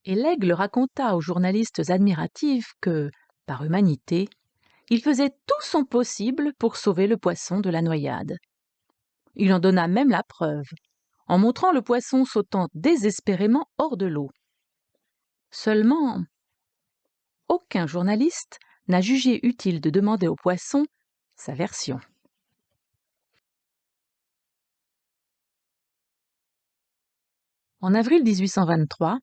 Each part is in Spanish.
Et l'aigle raconta aux journalistes admiratifs que, par humanité, il faisait tout son possible pour sauver le poisson de la noyade. Il en donna même la preuve, en montrant le poisson sautant désespérément hors de l'eau. Seulement, aucun journaliste n'a jugé utile de demander au poisson sa version. En avril 1823,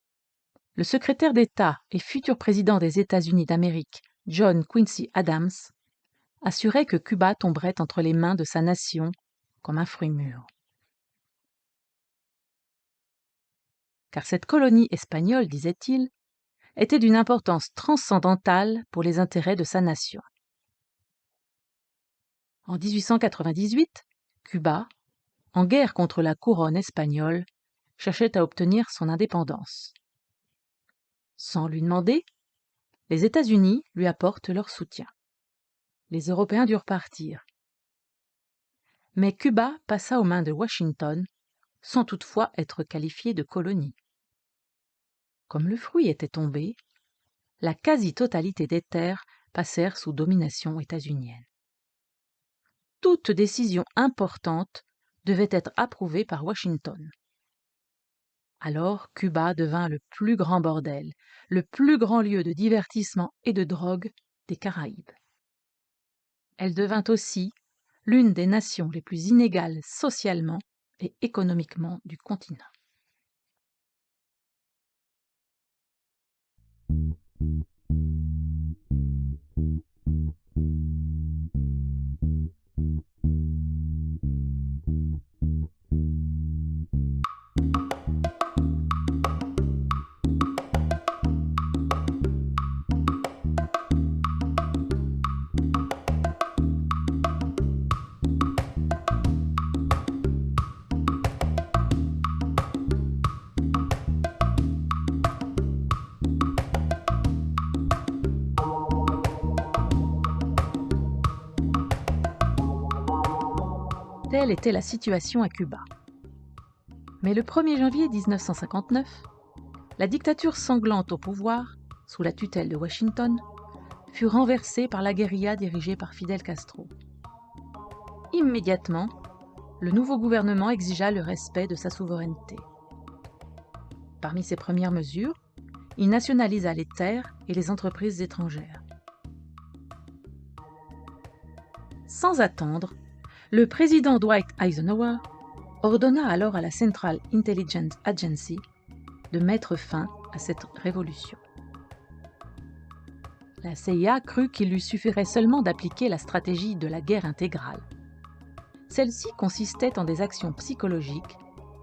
le secrétaire d'État et futur président des États-Unis d'Amérique, John Quincy Adams, assurait que Cuba tomberait entre les mains de sa nation comme un fruit mûr. Car cette colonie espagnole, disait-il, était d'une importance transcendantale pour les intérêts de sa nation. En 1898, Cuba, en guerre contre la couronne espagnole, cherchait à obtenir son indépendance. Sans lui demander, les États-Unis lui apportent leur soutien. Les Européens durent partir. Mais Cuba passa aux mains de Washington, sans toutefois être qualifié de colonie. Comme le fruit était tombé, la quasi-totalité des terres passèrent sous domination états-unienne. Toute décision importante devait être approuvée par Washington. Alors Cuba devint le plus grand bordel, le plus grand lieu de divertissement et de drogue des Caraïbes. Elle devint aussi l'une des nations les plus inégales socialement et économiquement du continent. Telle était la situation à Cuba. Mais le 1er janvier 1959, la dictature sanglante au pouvoir, sous la tutelle de Washington, fut renversée par la guérilla dirigée par Fidel Castro. Immédiatement, le nouveau gouvernement exigea le respect de sa souveraineté. Parmi ses premières mesures, il nationalisa les terres et les entreprises étrangères. Sans attendre, le président Dwight Eisenhower ordonna alors à la Central Intelligence Agency de mettre fin à cette révolution. La CIA crut qu'il lui suffirait seulement d'appliquer la stratégie de la guerre intégrale. Celle-ci consistait en des actions psychologiques,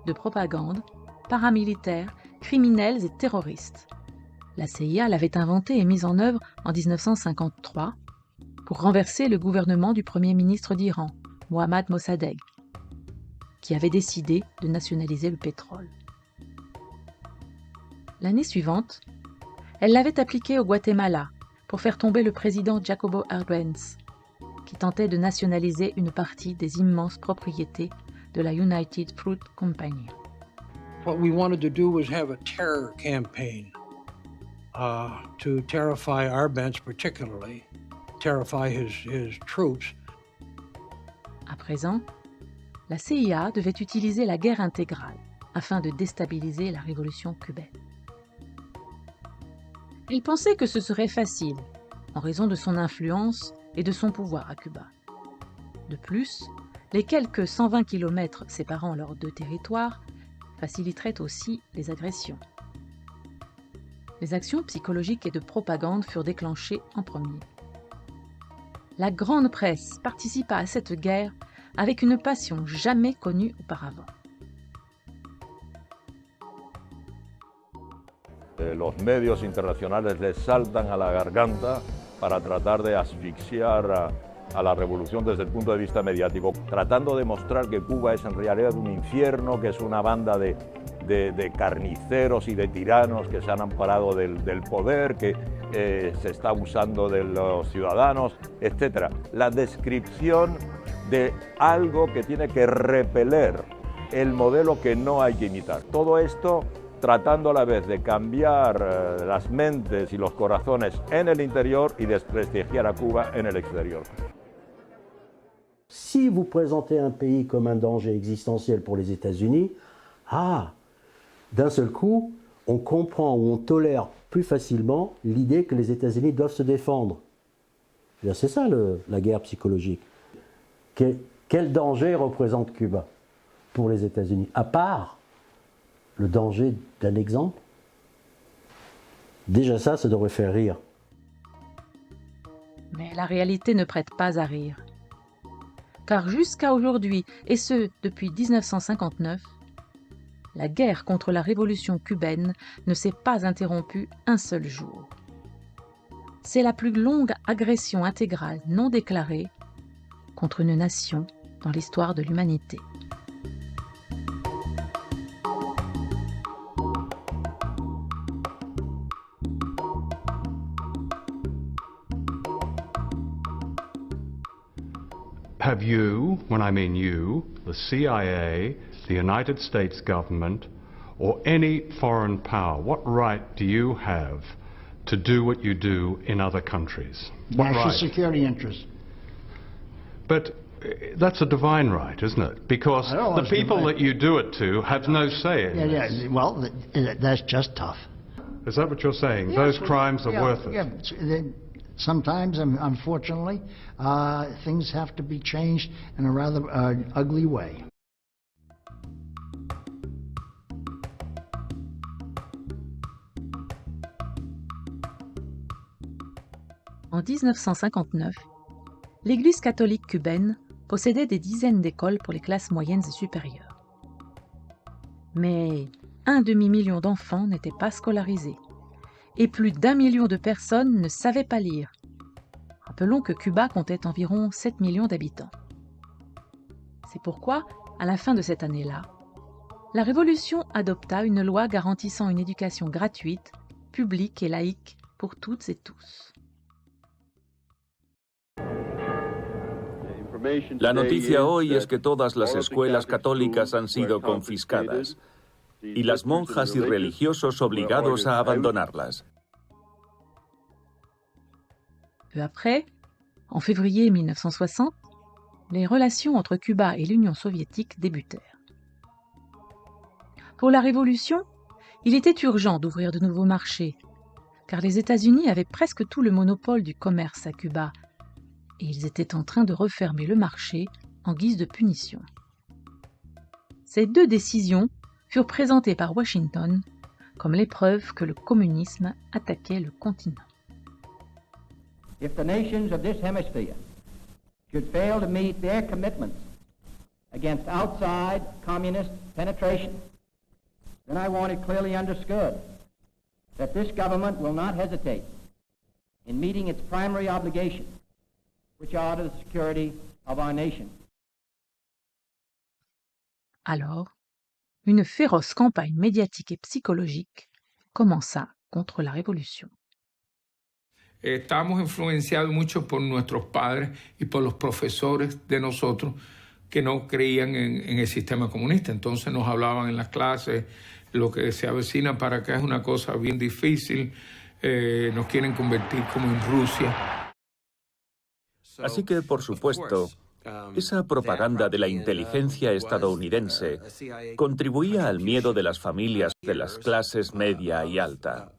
de propagande, paramilitaires, criminelles et terroristes. La CIA l'avait inventée et mise en œuvre en 1953 pour renverser le gouvernement du Premier ministre d'Iran, Mohammad Mossadegh, qui avait décidé de nationaliser le pétrole. L'année suivante, elle l'avait appliquée au Guatemala pour faire tomber le président Jacobo Arbenz, qui tentait de nationaliser une partie des immenses propriétés de la United Fruit Company. What we wanted to do was have a terror campaign to terrify Arbenz particularly, terrify his troops. À présent, la CIA devait utiliser la guerre intégrale afin de déstabiliser la révolution cubaine. Il pensait que ce serait facile, en raison de son influence et de son pouvoir à Cuba. De plus, les quelques 120 km séparant leurs deux territoires faciliteraient aussi les agressions. Les actions psychologiques et de propagande furent déclenchées en premier. La grande presse participa à cette guerre avec une passion jamais connue auparavant. Los medios internacionales les saltan a la garganta para tratar de asfixiar a la revolución desde el punto de vista mediático, tratando de mostrar que Cuba es en realidad un infierno, que es una banda de carniceros y de tiranos que se han amparado del poder, que se está abusando de los ciudadanos, etc. La descripción de algo que tiene que repeler el modelo que no hay que imitar. Todo esto tratando a la vez de cambiar las mentes y los corazones en el interior y desprestigiar a Cuba en el exterior. Si vous présentez un pays comme un danger existentiel pour les États-Unis, d'un seul coup, on comprend ou on tolère plus facilement l'idée que les États-Unis doivent se défendre. C'est ça la guerre psychologique. Quel danger représente Cuba pour les États-Unis, à part le danger d'un exemple? Déjà ça devrait faire rire. Mais la réalité ne prête pas à rire. Car jusqu'à aujourd'hui, et ce depuis 1959, la guerre contre la révolution cubaine ne s'est pas interrompue un seul jour. C'est la plus longue agression intégrale non déclarée contre une nation dans l'histoire de l'humanité. Have you, when I mean you, the CIA, the United States government, or any foreign power, what right do you have to do what you do in other countries? What National right? security interests. But that's a divine right, isn't it? Because I don't the know, it's people divine. that you do it to have no say in Yeah, this. yeah. Well, that's just tough. Is that what you're saying? Yeah, Those crimes are yeah, worth it? yeah. Sometimes, unfortunately, things have to be changed in a rather ugly way. En 1959, l'Église catholique cubaine possédait des dizaines d'écoles pour les classes moyennes et supérieures. Mais un demi-million d'enfants n'étaient pas scolarisés et plus d'1 million de personnes ne savaient pas lire. Rappelons que Cuba comptait environ 7 millions d'habitants. C'est pourquoi, à la fin de cette année-là, la Révolution adopta une loi garantissant une éducation gratuite, publique et laïque pour toutes et tous. La noticia hoy es que todas las escuelas católicas han sido confiscadas y las monjas y religiosos obligados a abandonarlas. Peu après, en février 1960, les relations entre Cuba et l'Union soviétique débutèrent. Pour la Révolution, il était urgent d'ouvrir de nouveaux marchés, car les États-Unis avaient presque tout le monopole du commerce à Cuba, et ils étaient en train de refermer le marché en guise de punition. Ces deux décisions furent présentées par Washington comme l'épreuve que le communisme attaquait le continent. If the nations of this hemisphere should fail to meet their commitments against outside communist penetration, then I want it clearly understood that this government will not hesitate in meeting its primary obligations, which are to the security of our nation. Alors, une féroce campagne médiatique et psychologique commença contre la Révolution. Estábamos influenciados mucho por nuestros padres y por los profesores de nosotros que no creían en el sistema comunista. Entonces nos hablaban en las clases, lo que se avecina para acá es una cosa bien difícil, nos quieren convertir como en Rusia. Así que, por supuesto, esa propaganda de la inteligencia estadounidense contribuía al miedo de las familias de las clases media y alta.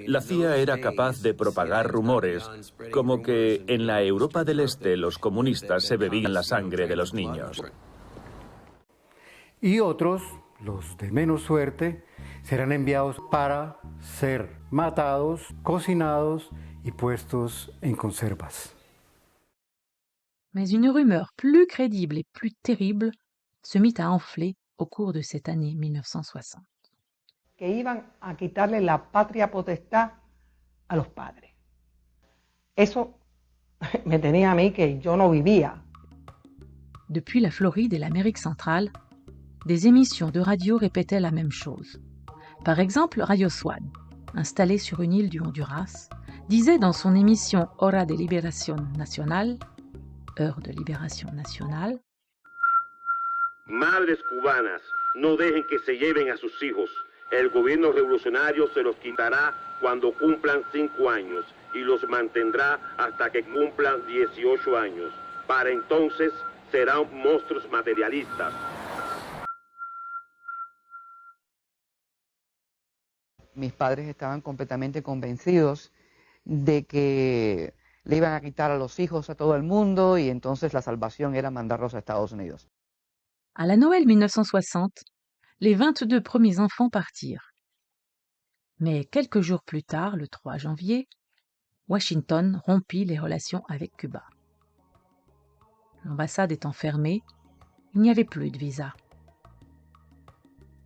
La CIA era capaz de propagar rumores como que en la Europa del Este los comunistas se bebían la sangre de los niños. Y otros, los de menos suerte, serán enviados para ser matados, cocinados y puestos en conservas. Mais une rumeur plus crédible et plus terrible se mit à enfler au cours de cette année 1960. Que iban a quitarle la patria potestad a los padres. Eso me tenía a mí que yo no vivía. Depuis la Floride et l'Amérique centrale, des émissions de radio répétaient la même chose. Par exemple, Radio Swan, installée sur une île du Honduras, disait dans son émission Hora de Liberación Nacional, Heure de libération nationale, Madres cubanas, no dejen que se lleven a sus hijos. El gobierno revolucionario se los quitará cuando cumplan 5 años y los mantendrá hasta que cumplan 18 años. Para entonces serán monstruos materialistas. Mis padres estaban completamente convencidos de que le iban a quitar a los hijos a todo el mundo y entonces la salvación era mandarlos a Estados Unidos. À la Noël 1960, les 22 premiers enfants partirent. Mais quelques jours plus tard, le 3 janvier, Washington rompit les relations avec Cuba. L'ambassade étant fermée, il n'y avait plus de visa.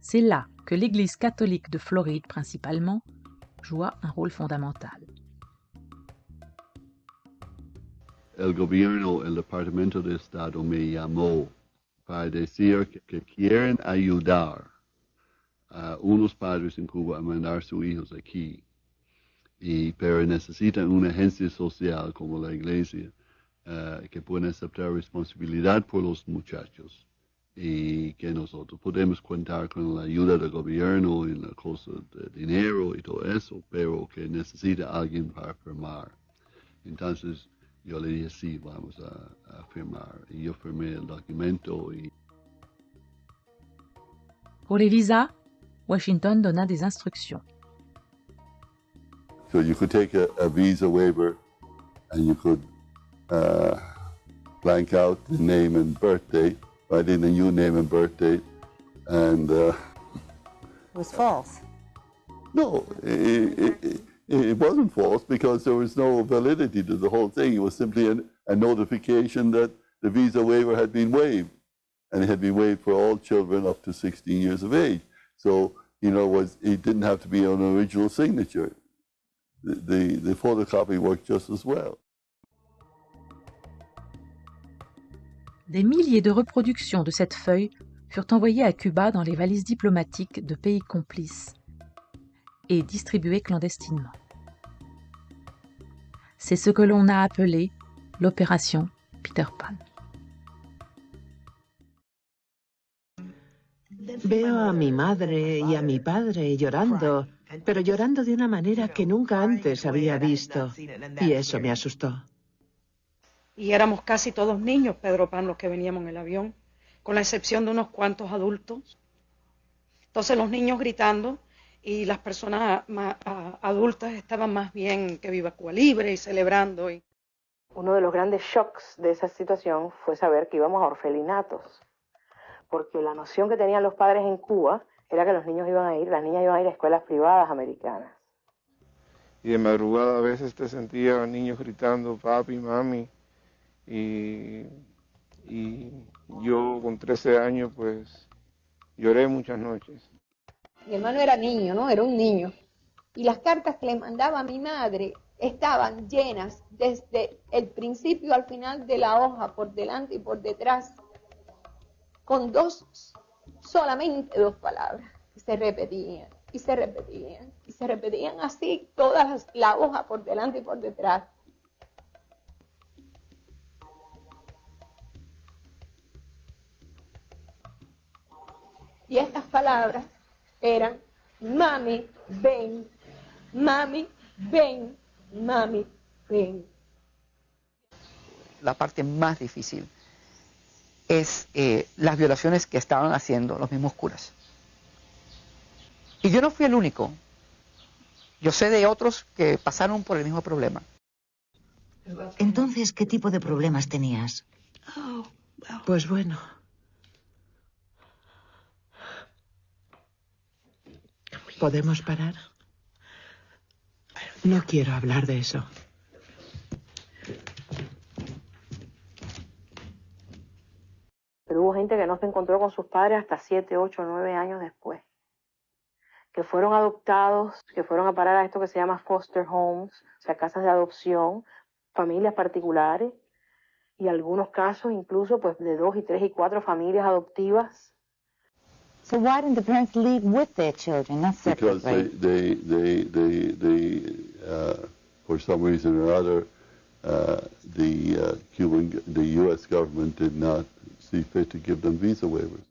C'est là que l'Église catholique de Floride principalement joua un rôle fondamental. El gobierno, el Departamento de Estado me llamó para decir que quieren ayudar a unos padres en Cuba a mandar a sus hijos aquí, pero necesitan una agencia social como la iglesia que pueda aceptar responsabilidad por los muchachos y que nosotros podemos contar con la ayuda del gobierno en la cosa de dinero y todo eso, pero que necesita alguien para firmar. Entonces yo le dije, sí, vamos a firmar. Y yo firmé el documento. Pour les visas, Washington donna des instructions. So you could take a visa waiver and you could blank out the name and birth date, write in a new name and birth date, and... It was false. No, it wasn't false because there was no validity to the whole thing. It was simply a notification that the visa waiver had been waived, and it had been waived for all children up to 16 years of age. So, it didn't have to be an original signature. The photocopy worked just as well. Des milliers de reproductions de cette feuille furent envoyées à Cuba dans les valises diplomatiques de pays complices et distribuées clandestinement. C'est ce que l'on a appelé l'opération Peter Pan. Veo a mi madre y a mi padre llorando, pero llorando de una manera que nunca antes había visto, y eso me asustó. Y éramos casi todos niños, Pedro Pan, los que veníamos en el avión, con la excepción de unos cuantos adultos. Entonces los niños gritando y las personas adultas estaban más bien que viva Cuba Libre y celebrando. Uno de los grandes shocks de esa situación fue saber que íbamos a orfelinatos, porque la noción que tenían los padres en Cuba era que las niñas iban a ir a escuelas privadas americanas. Y de madrugada a veces te sentía niños gritando, papi, mami, y yo con 13 años pues lloré muchas noches. Mi hermano era niño, ¿no? Era un niño. Y las cartas que le mandaba a mi madre estaban llenas desde el principio al final de la hoja, por delante y por detrás, con solamente dos palabras, que se repetían, y se repetían, y se repetían así toda la hoja por delante y por detrás. Y estas palabras eran, mami, ven, mami, ven, mami, ven. La parte más difícil es las violaciones que estaban haciendo los mismos curas. Y yo no fui el único. Yo sé de otros que pasaron por el mismo problema. Entonces, ¿qué tipo de problemas tenías? Pues bueno. ¿Podemos parar? No quiero hablar de eso. Pero hubo gente que no se encontró con sus padres hasta 7, 8, 9 años después. Que fueron adoptados, que fueron a parar a esto que se llama foster homes, o sea, casas de adopción, familias particulares, y algunos casos incluso pues de 2 y 3 y 4 familias adoptivas. So why didn't the parents leave with their children, not separately? Because they for some reason or other, the U.S. government did not see fit to give them visa waivers.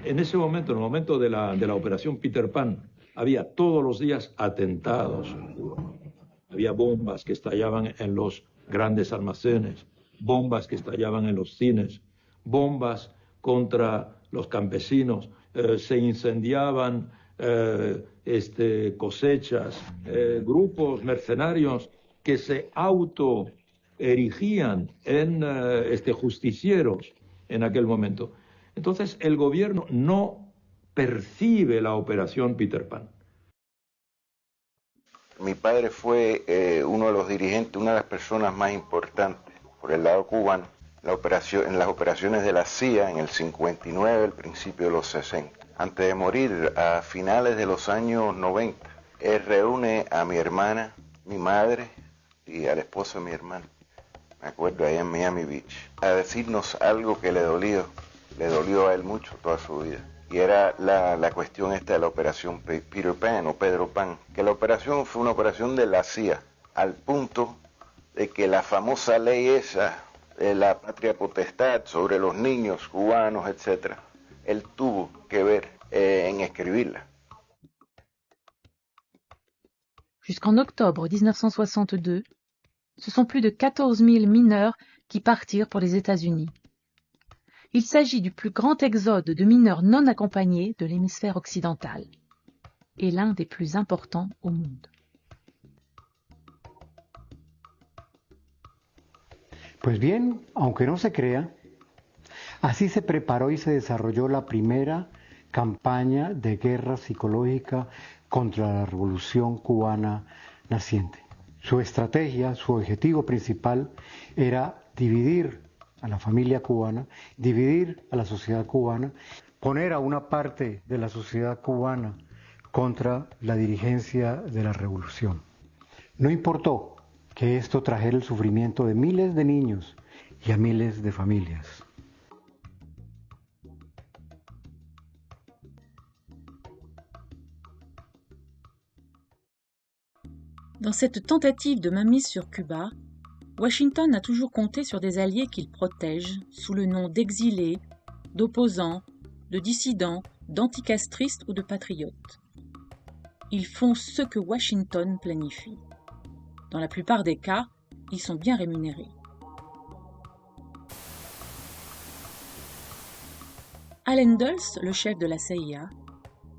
En ese momento, en el momento de la operación Peter Pan, había todos los días atentados en Cuba. Había bombas que estallaban en los grandes almacenes, bombas que estallaban en los cines, bombas contra los campesinos, se incendiaban cosechas, grupos mercenarios que se autoerigían en justicieros en aquel momento. Entonces el gobierno no percibe la operación Peter Pan. Mi padre fue uno de los dirigentes, una de las personas más importantes por el lado cubano en las operaciones de la CIA en el 59, al principio de los 60. Antes de morir, a finales de los años 90, él reúne a mi hermana, mi madre y al esposo de mi hermana, me acuerdo, allá en Miami Beach, a decirnos algo que le dolió a él mucho toda su vida. Y era la cuestión esta de la operación Peter Pan o Pedro Pan, que la operación fue una operación de la CIA, al punto de que la famosa ley esa de la patria potestad sobre los niños cubanos, etc., él tuvo que ver en escribirla. Jusqu'en octobre 1962, ce sont plus de 14 000 mineurs qui partirent pour les États-Unis. Il s'agit du plus grand exode de mineurs non accompagnés de l'hémisphère occidental et l'un des plus importants au monde. Pues bien, aunque no se crea, así se preparó y se desarrolló la primera campaña de guerra psicológica contra la revolución cubana naciente. Su estrategia, su objetivo principal era dividir a la familia cubana, dividir a la sociedad cubana, poner a una parte de la sociedad cubana contra la dirigencia de la revolución. No importó que esto trajera el sufrimiento de miles de niños y a miles de familias. Dans cette tentative de mainmise sur Cuba, Washington a toujours compté sur des alliés qu'il protège sous le nom d'exilés, d'opposants, de dissidents, d'anticastristes ou de patriotes. Ils font ce que Washington planifie. Dans la plupart des cas, ils sont bien rémunérés. Allen Dulles, le chef de la CIA,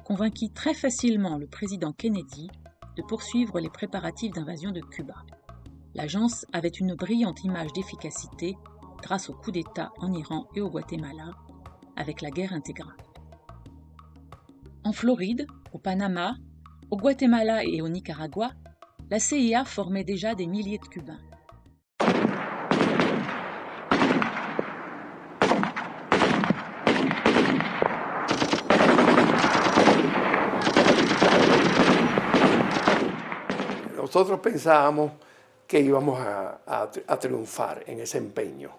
convainquit très facilement le président Kennedy de poursuivre les préparatifs d'invasion de Cuba. L'agence avait une brillante image d'efficacité grâce au coup d'État en Iran et au Guatemala, avec la guerre intégrale. En Floride, au Panama, au Guatemala et au Nicaragua, la CIA formait déjà des milliers de Cubains. Nosotros pensábamos que íbamos a triunfar en ese empeño.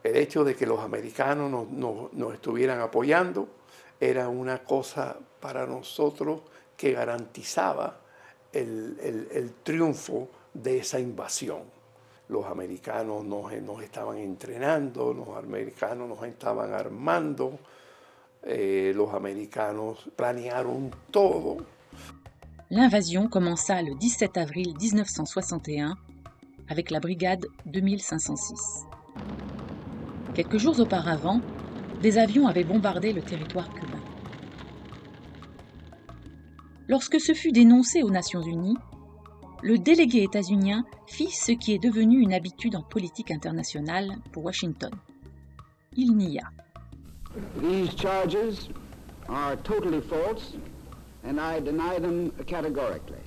El hecho de que los americanos nos estuvieran apoyando era una cosa para nosotros que garantizaba el triunfo de esa invasión. Los americanos nos estaban entrenando, los americanos nos estaban armando, los americanos planearon todo. L'invasion commença le 17 avril 1961 avec la brigade 2506. Quelques jours auparavant, des avions avaient bombardé le territoire cubain. Lorsque ce fut dénoncé aux Nations Unies, le délégué états-unien fit ce qui est devenu une habitude en politique internationale pour Washington. Il nia. These charges are totally false, and I deny them categorically.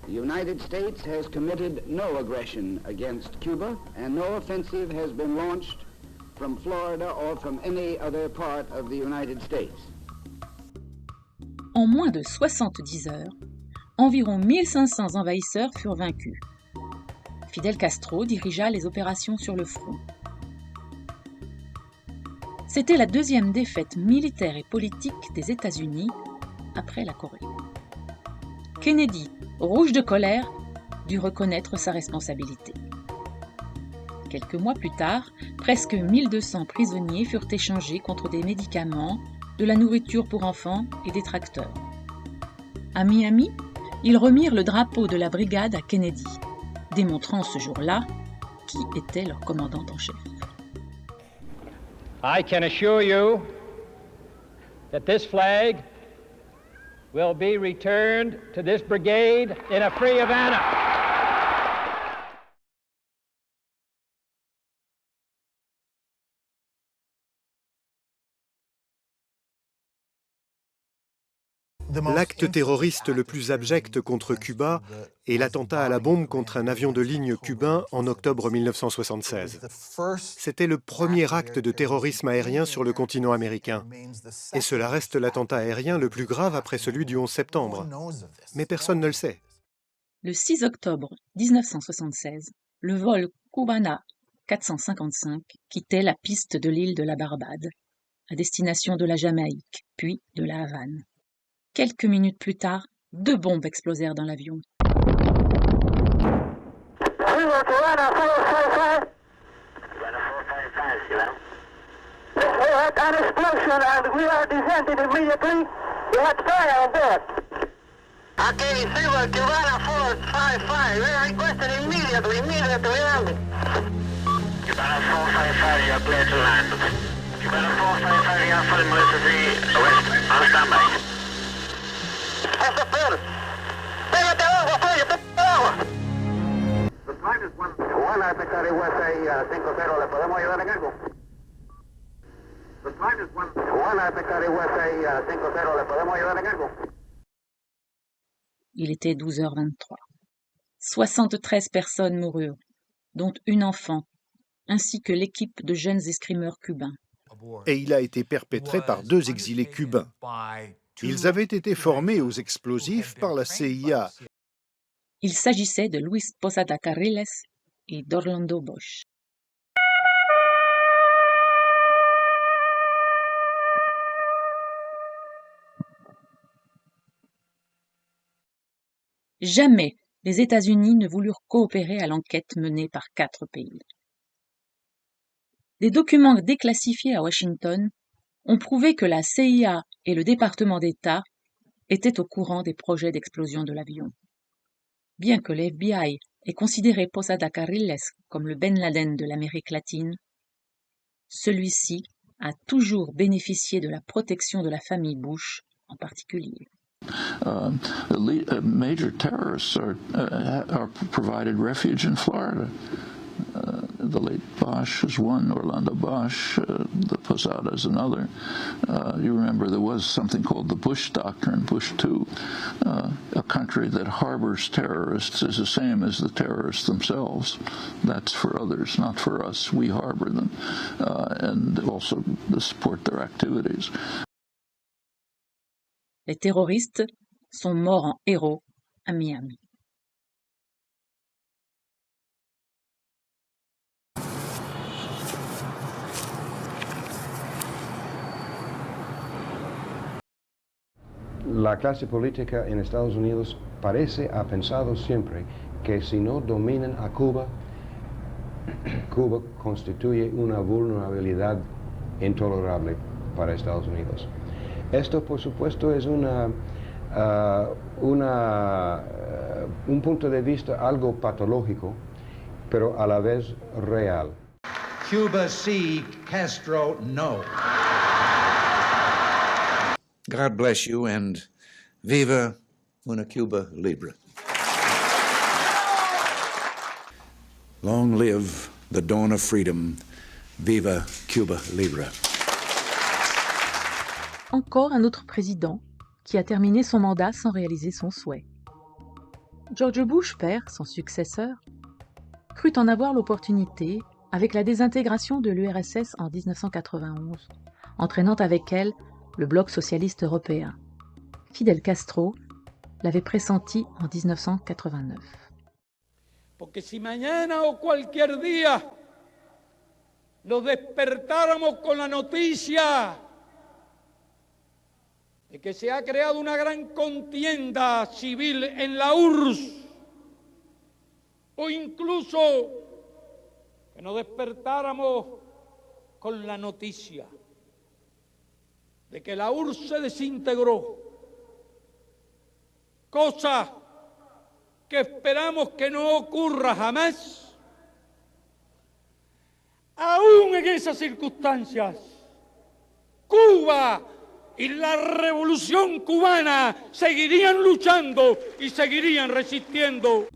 The United States has committed no aggression against Cuba, and no offensive has been launched from Florida or from any other part of the United States. En moins de 70 heures, environ 1500 envahisseurs furent vaincus. Fidel Castro dirigea les opérations sur le front. C'était la deuxième défaite militaire et politique des États-Unis après la Corée. Kennedy, rouge de colère, dut reconnaître sa responsabilité. Quelques mois plus tard, presque 1200 prisonniers furent échangés contre des médicaments, de la nourriture pour enfants et des tracteurs. À Miami, ils remirent le drapeau de la brigade à Kennedy, démontrant ce jour-là qui était leur commandant en chef. I can assure you that this flag will be returned to this brigade in a free Havana. L'acte terroriste le plus abject contre Cuba est l'attentat à la bombe contre un avion de ligne cubain en octobre 1976. C'était le premier acte de terrorisme aérien sur le continent américain. Et cela reste l'attentat aérien le plus grave après celui du 11 septembre. Mais personne ne le sait. Le 6 octobre 1976, le vol Cubana 455 quittait la piste de l'île de la Barbade, à destination de la Jamaïque, puis de la Havane. Quelques minutes plus tard, 2 bombes explosèrent dans l'avion. Il était 12h23. 73 personnes moururent, dont une enfant, ainsi que l'équipe de jeunes escrimeurs cubains. Et il a été perpétré par 2 exilés cubains. Ils avaient été formés aux explosifs par la CIA. Il s'agissait de Luis Posada Carriles et d'Orlando Bosch. Jamais les États-Unis ne voulurent coopérer à l'enquête menée par 4 pays. Des documents déclassifiés à Washington ont prouvé que la CIA et le département d'État étaient au courant des projets d'explosion de l'avion. Bien que le FBI ait considéré Posada Carriles comme le Ben Laden de l'Amérique latine, celui-ci a toujours bénéficié de la protection de la famille Bush en particulier. Major terrorists are provided refuge in Florida. The late Bosch is one, Orlando Bosch, the Posada is another. You remember there was something called the Bush Doctrine, Bush II. A country that harbors terrorists is the same as the terrorists themselves. That's for others, not for us. We harbor them and also support their activities. Les terroristes sont morts en héros à Miami. La clase política en Estados Unidos parece ha pensado siempre que si no dominan a Cuba, Cuba constituye una vulnerabilidad intolerable para Estados Unidos. Esto, por supuesto, es un punto de vista algo patológico, pero a la vez real. Cuba sí, Castro no. God bless you and viva una Cuba libre. Long live the dawn of freedom. Viva Cuba libre. Encore un autre président qui a terminé son mandat sans réaliser son souhait. George Bush, père, son successeur, crut en avoir l'opportunité avec la désintégration de l'URSS en 1991, entraînant avec elle le bloc socialiste européen. Fidel Castro l'avait pressenti en 1989. Porque si mañana o cualquier día nos despertáramos con la noticia de que se ha creado una gran contienda civil en la URSS, o incluso que nos despertáramos con la noticia de que la URSS se desintegró, cosa que esperamos que no ocurra jamás. Aún en esas circunstancias, Cuba y la revolución cubana seguirían luchando y seguirían resistiendo.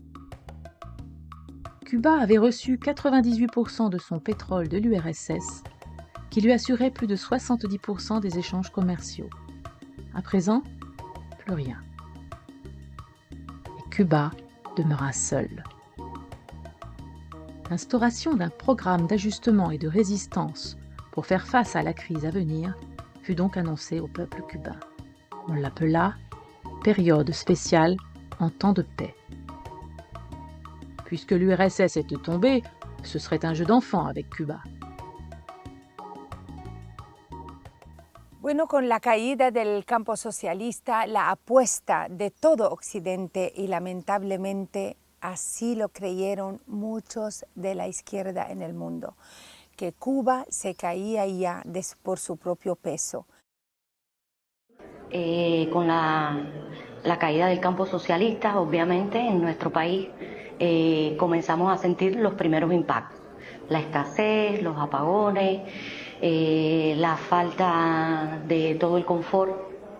Cuba avait reçu 98% de son pétrole de l'URSS, qui lui assurait plus de 70% des échanges commerciaux. À présent, plus rien. Et Cuba demeura seul. L'instauration d'un programme d'ajustement et de résistance pour faire face à la crise à venir fut donc annoncée au peuple cubain. On l'appela « période spéciale en temps de paix ». Puisque l'URSS était tombée, ce serait un jeu d'enfant avec Cuba. Bueno, con la caída del campo socialista, la apuesta de todo Occidente, y lamentablemente así lo creyeron muchos de la izquierda en el mundo, que Cuba se caía ya por su propio peso. Con la caída del campo socialista, obviamente, en nuestro país, comenzamos a sentir los primeros impactos, la escasez, los apagones, la falta de todo el confort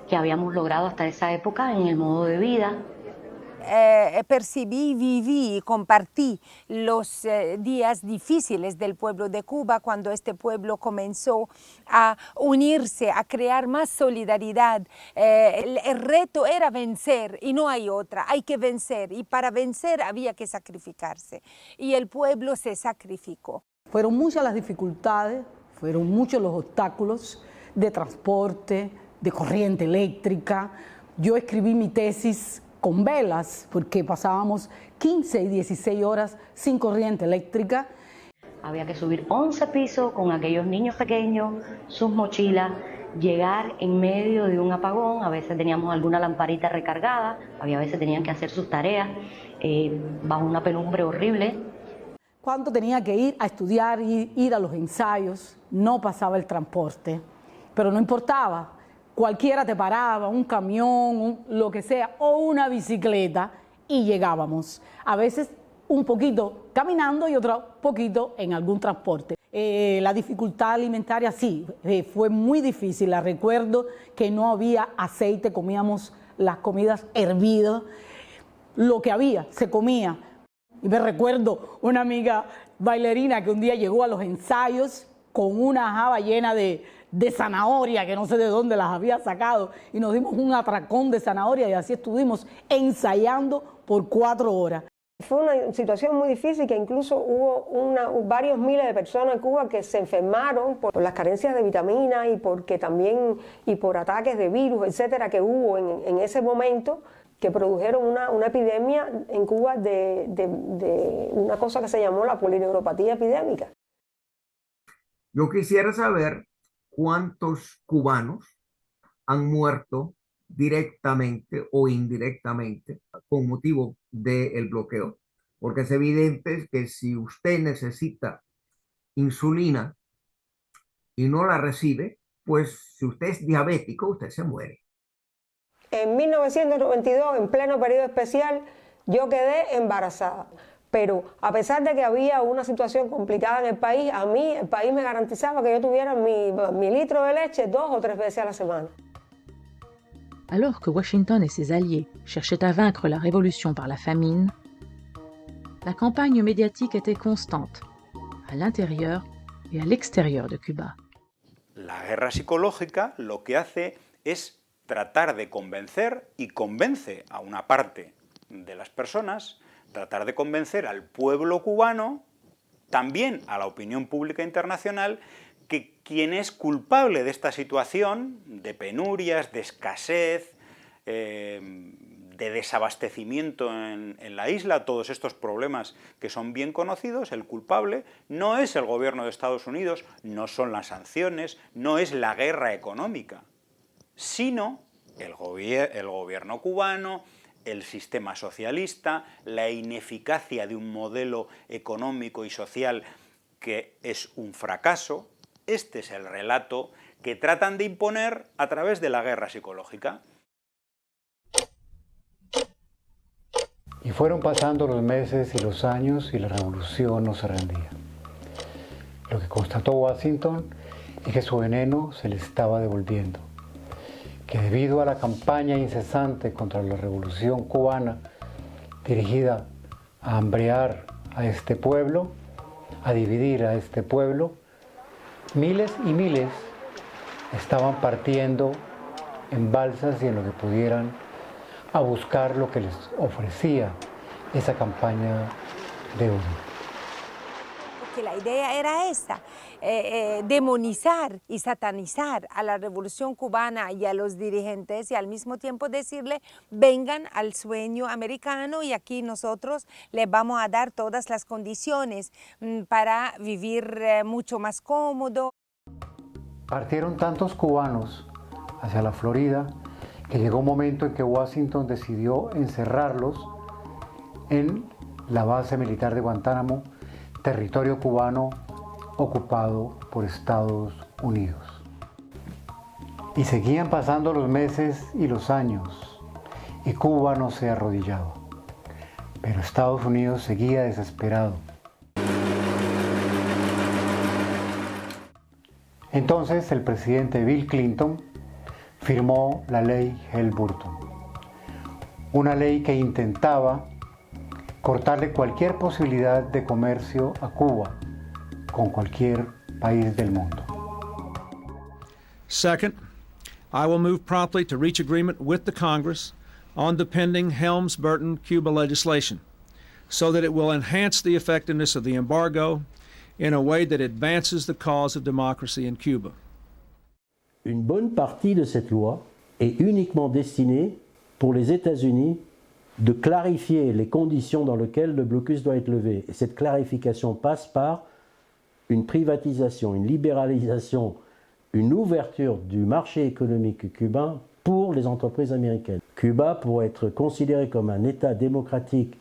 que habíamos logrado hasta esa época en el modo de vida. Percibí, viví y compartí los días difíciles del pueblo de Cuba cuando este pueblo comenzó a unirse, a crear más solidaridad. El reto era vencer y no hay otra, hay que vencer, y para vencer había que sacrificarse y el pueblo se sacrificó. Fueron muchas las dificultades, fueron muchos los obstáculos de transporte, de corriente eléctrica. Yo escribí mi tesis con velas, porque pasábamos 15 y 16 horas sin corriente eléctrica. Había que subir 11 pisos con aquellos niños pequeños, sus mochilas, llegar en medio de un apagón. A veces teníamos alguna lamparita recargada, a veces tenían que hacer sus tareas bajo una penumbre horrible. Cuando tenía que ir a estudiar, ir a los ensayos, no pasaba el transporte, pero no importaba. Cualquiera te paraba, un camión, lo que sea, o una bicicleta, y llegábamos. A veces un poquito caminando y otro poquito en algún transporte. La dificultad alimentaria sí, fue muy difícil. La recuerdo que no había aceite, comíamos las comidas hervidas. Lo que había, se comía. Y me recuerdo una amiga bailarina que un día llegó a los ensayos con una java llena de zanahoria, que no sé de dónde las había sacado, y nos dimos un atracón de zanahoria y así estuvimos ensayando por 4 horas. Fue una situación muy difícil, que incluso hubo varios miles de personas en Cuba que se enfermaron por las carencias de vitaminas y por ataques de virus, etcétera, que hubo en ese momento, que produjeron una epidemia en Cuba de una cosa que se llamó la polineuropatía epidémica. Yo quisiera saber cuántos cubanos han muerto directamente o indirectamente con motivo del bloqueo, porque es evidente que si usted necesita insulina y no la recibe, pues si usted es diabético, usted se muere. En 1992, en pleno periodo especial, yo quedé embarazada. Pero a pesar de que había una situación complicada en el país, a mí el país me garantizaba que yo tuviera mi litro de leche 2 o 3 veces a la semana. Alors que Washington et ses alliés cherchaient à vaincre la révolution par la famine, la campagne médiatique était constante, à l'intérieur et à l'extérieur de Cuba. La guerra psicológica lo que hace es tratar de convencer, y convence a una parte de las personas, tratar de convencer al pueblo cubano, también a la opinión pública internacional, que quien es culpable de esta situación de penurias, de escasez, de desabastecimiento en la isla, todos estos problemas que son bien conocidos, el culpable no es el gobierno de Estados Unidos, no son las sanciones, no es la guerra económica, sino el gobierno cubano, el sistema socialista, la ineficacia de un modelo económico y social que es un fracaso. Este es el relato que tratan de imponer a través de la guerra psicológica. Y fueron pasando los meses y los años y la revolución no se rendía. Lo que constató Washington es que su veneno se le estaba devolviendo, que debido a la campaña incesante contra la revolución cubana dirigida a hambrear a este pueblo, a dividir a este pueblo, miles y miles estaban partiendo en balsas y en lo que pudieran a buscar lo que les ofrecía esa campaña de odio. Porque la idea era esta, demonizar y satanizar a la revolución cubana y a los dirigentes y al mismo tiempo decirle, vengan al sueño americano y aquí nosotros les vamos a dar todas las condiciones para vivir mucho más cómodo. Partieron tantos cubanos hacia la Florida que llegó un momento en que Washington decidió encerrarlos en la base militar de Guantánamo, territorio cubano ocupado por Estados Unidos. Y seguían pasando los meses y los años, y Cuba no se arrodillaba. Pero Estados Unidos seguía desesperado. Entonces el presidente Bill Clinton firmó la ley Helms-Burton, una ley que intentaba cortarle cualquier posibilidad de comercio a Cuba con cualquier país del mundo. Second, I will move promptly to reach agreement with the Congress on the pending Helms-Burton Cuba legislation so that it will enhance the effectiveness of the embargo in a way that advances the cause of democracy in Cuba. Une bonne partie de cette loi est uniquement destinée pour les États-Unis de clarifier les conditions dans lesquelles le blocus doit être levé. Et cette clarification passe par une privatisation, une libéralisation, une ouverture du marché économique cubain pour les entreprises américaines. Cuba, pour être considéré comme un État démocratique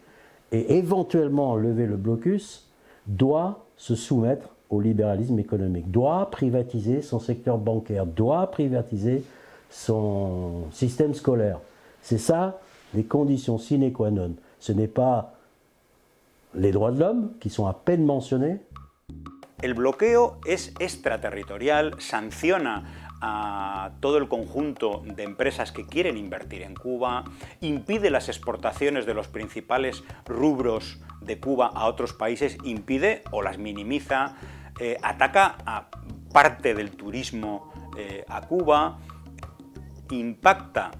et éventuellement lever le blocus, doit se soumettre au libéralisme économique, doit privatiser son secteur bancaire, doit privatiser son système scolaire. C'est ça les conditions sine qua non. Ce n'est pas les droits de l'homme qui sont à peine mentionnés. El bloqueo es extraterritorial, sanciona a todo el conjunto de empresas que quieren invertir en Cuba, impide las exportaciones de los principales rubros de Cuba a otros países, impide o las minimiza, ataca a parte del turismo a Cuba, impacta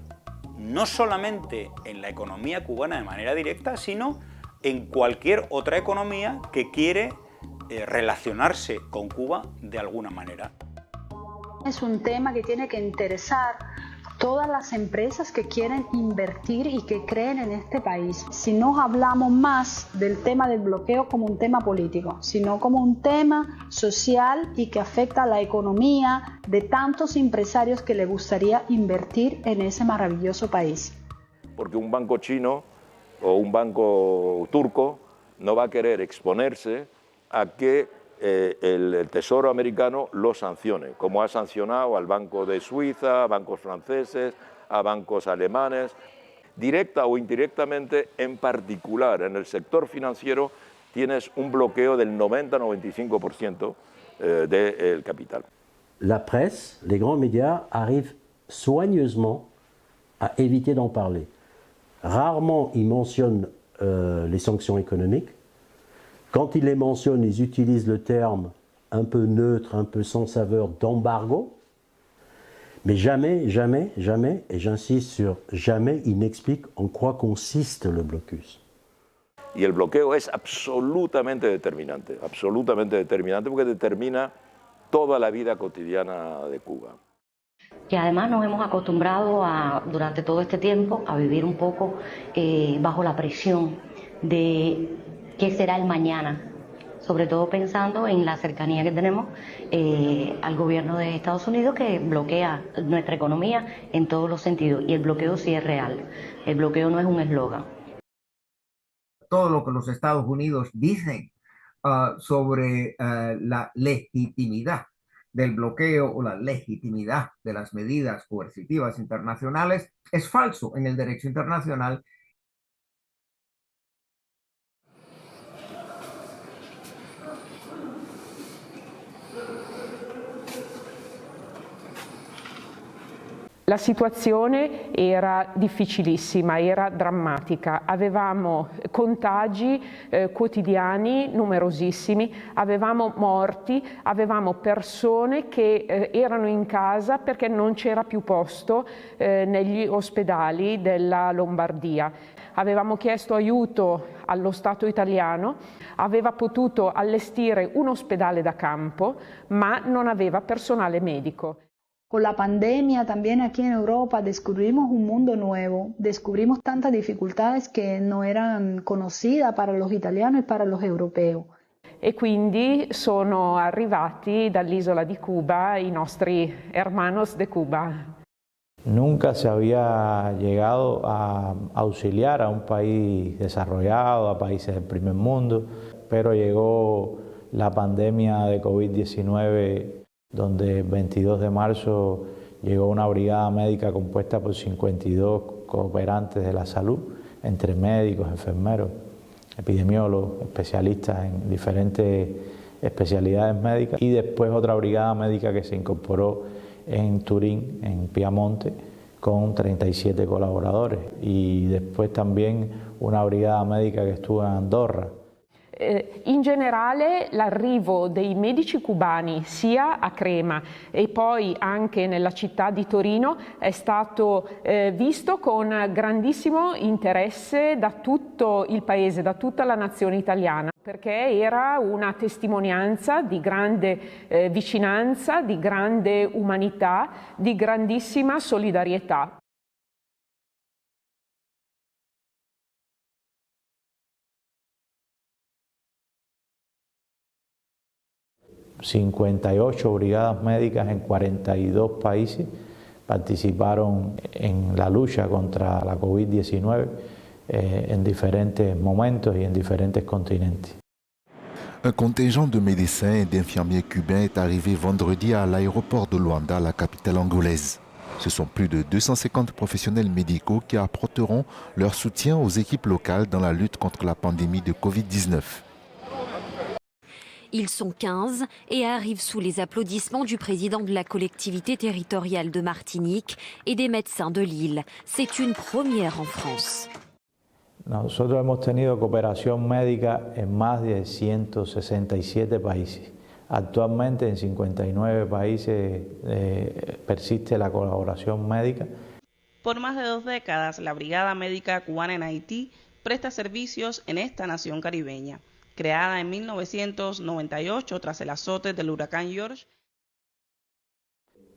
no solamente en la economía cubana de manera directa, sino en cualquier otra economía que quiere relacionarse con Cuba de alguna manera. Es un tema que tiene que interesar todas las empresas que quieren invertir y que creen en este país. Si no hablamos más del tema del bloqueo como un tema político, sino como un tema social y que afecta a la economía de tantos empresarios que les gustaría invertir en ese maravilloso país. Porque un banco chino o un banco turco no va a querer exponerse a que el Tesoro americano lo sancione, como ha sancionado al Banco de Suiza, a bancos franceses, a bancos alemanes, directa o indirectamente, en particular en el sector financiero, tienes un bloqueo del 90-95% del capital. La presse, les grands médias arrivent soigneusement à éviter d'en parler. Rarement ils mentionnent les sanctions économiques. Quand ils les mentionnent, ils utilisent le terme un peu neutre, un peu sans saveur d'embargo. Mais jamais, jamais, jamais, et j'insiste sur jamais, ils n'expliquent en quoi consiste le blocus. Y el bloqueo es absolutamente determinante porque determina toda la vida cotidiana de Cuba. Y además nos hemos acostumbrado durante todo este tiempo a vivir un poco bajo la presión de qué será el mañana. sobre todo pensando en la cercanía que tenemos al gobierno de Estados Unidos, que bloquea nuestra economía en todos los sentidos, y el bloqueo sí es real, el bloqueo no es un eslogan. Todo lo que los Estados Unidos dicen sobre la legitimidad del bloqueo o la legitimidad de las medidas coercitivas internacionales es falso en el derecho internacional. La situazione era difficilissima, era drammatica, avevamo contagi quotidiani numerosissimi, avevamo morti, avevamo persone che erano in casa perché non c'era più posto negli ospedali della Lombardia. Avevamo chiesto aiuto allo Stato italiano, aveva potuto allestire un ospedale da campo, ma non aveva personale medico. Con la pandemia también aquí en Europa descubrimos un mundo nuevo, descubrimos tantas dificultades que no eran conocidas para los italianos y para los europeos. E quindi sono arrivati dall'isola di Cuba i nostri hermanos de Cuba. Nunca se había llegado a auxiliar a un país desarrollado, a países del primer mundo, pero llegó la pandemia de COVID-19, donde el 22 de marzo llegó una brigada médica compuesta por 52 cooperantes de la salud, entre médicos, enfermeros, epidemiólogos, especialistas en diferentes especialidades médicas, y después otra brigada médica que se incorporó en Turín, en Piamonte, con 37 colaboradores, y después también una brigada médica che estuvo in Andorra. In generale l'arrivo dei medici cubani sia a Crema e poi anche nella città di Torino è stato visto con grandissimo interesse da tutto il paese, da tutta la nazione italiana, perché era una testimonianza di grande vicinanza, di grande umanità, di grandissima solidarietà. ...58 brigadas médicas en 42 países participaron en la lucha contra la COVID-19 en diferentes momentos y en diferentes continentes. Un contingent de médecins et d'infirmiers cubains est arrivé vendredi à l'aéroport de Luanda, la capitale angolaise. Ce sont plus de 250 professionnels médicaux qui apporteront leur soutien aux équipes locales dans la lutte contre la pandémie de Covid-19. Ils sont 15 et arrivent sous les applaudissements du président de la collectivité territoriale de Martinique et des médecins de l'île. C'est une première en France. Nosotros hemos tenido cooperación médica en más de 167 países. Actualmente en 59 países persiste la colaboración médica. Por más de 2 décadas, la Brigada Médica Cubana en Haití presta servicios en esta nación caribeña. Creada en 1998 tras el azote del huracán George.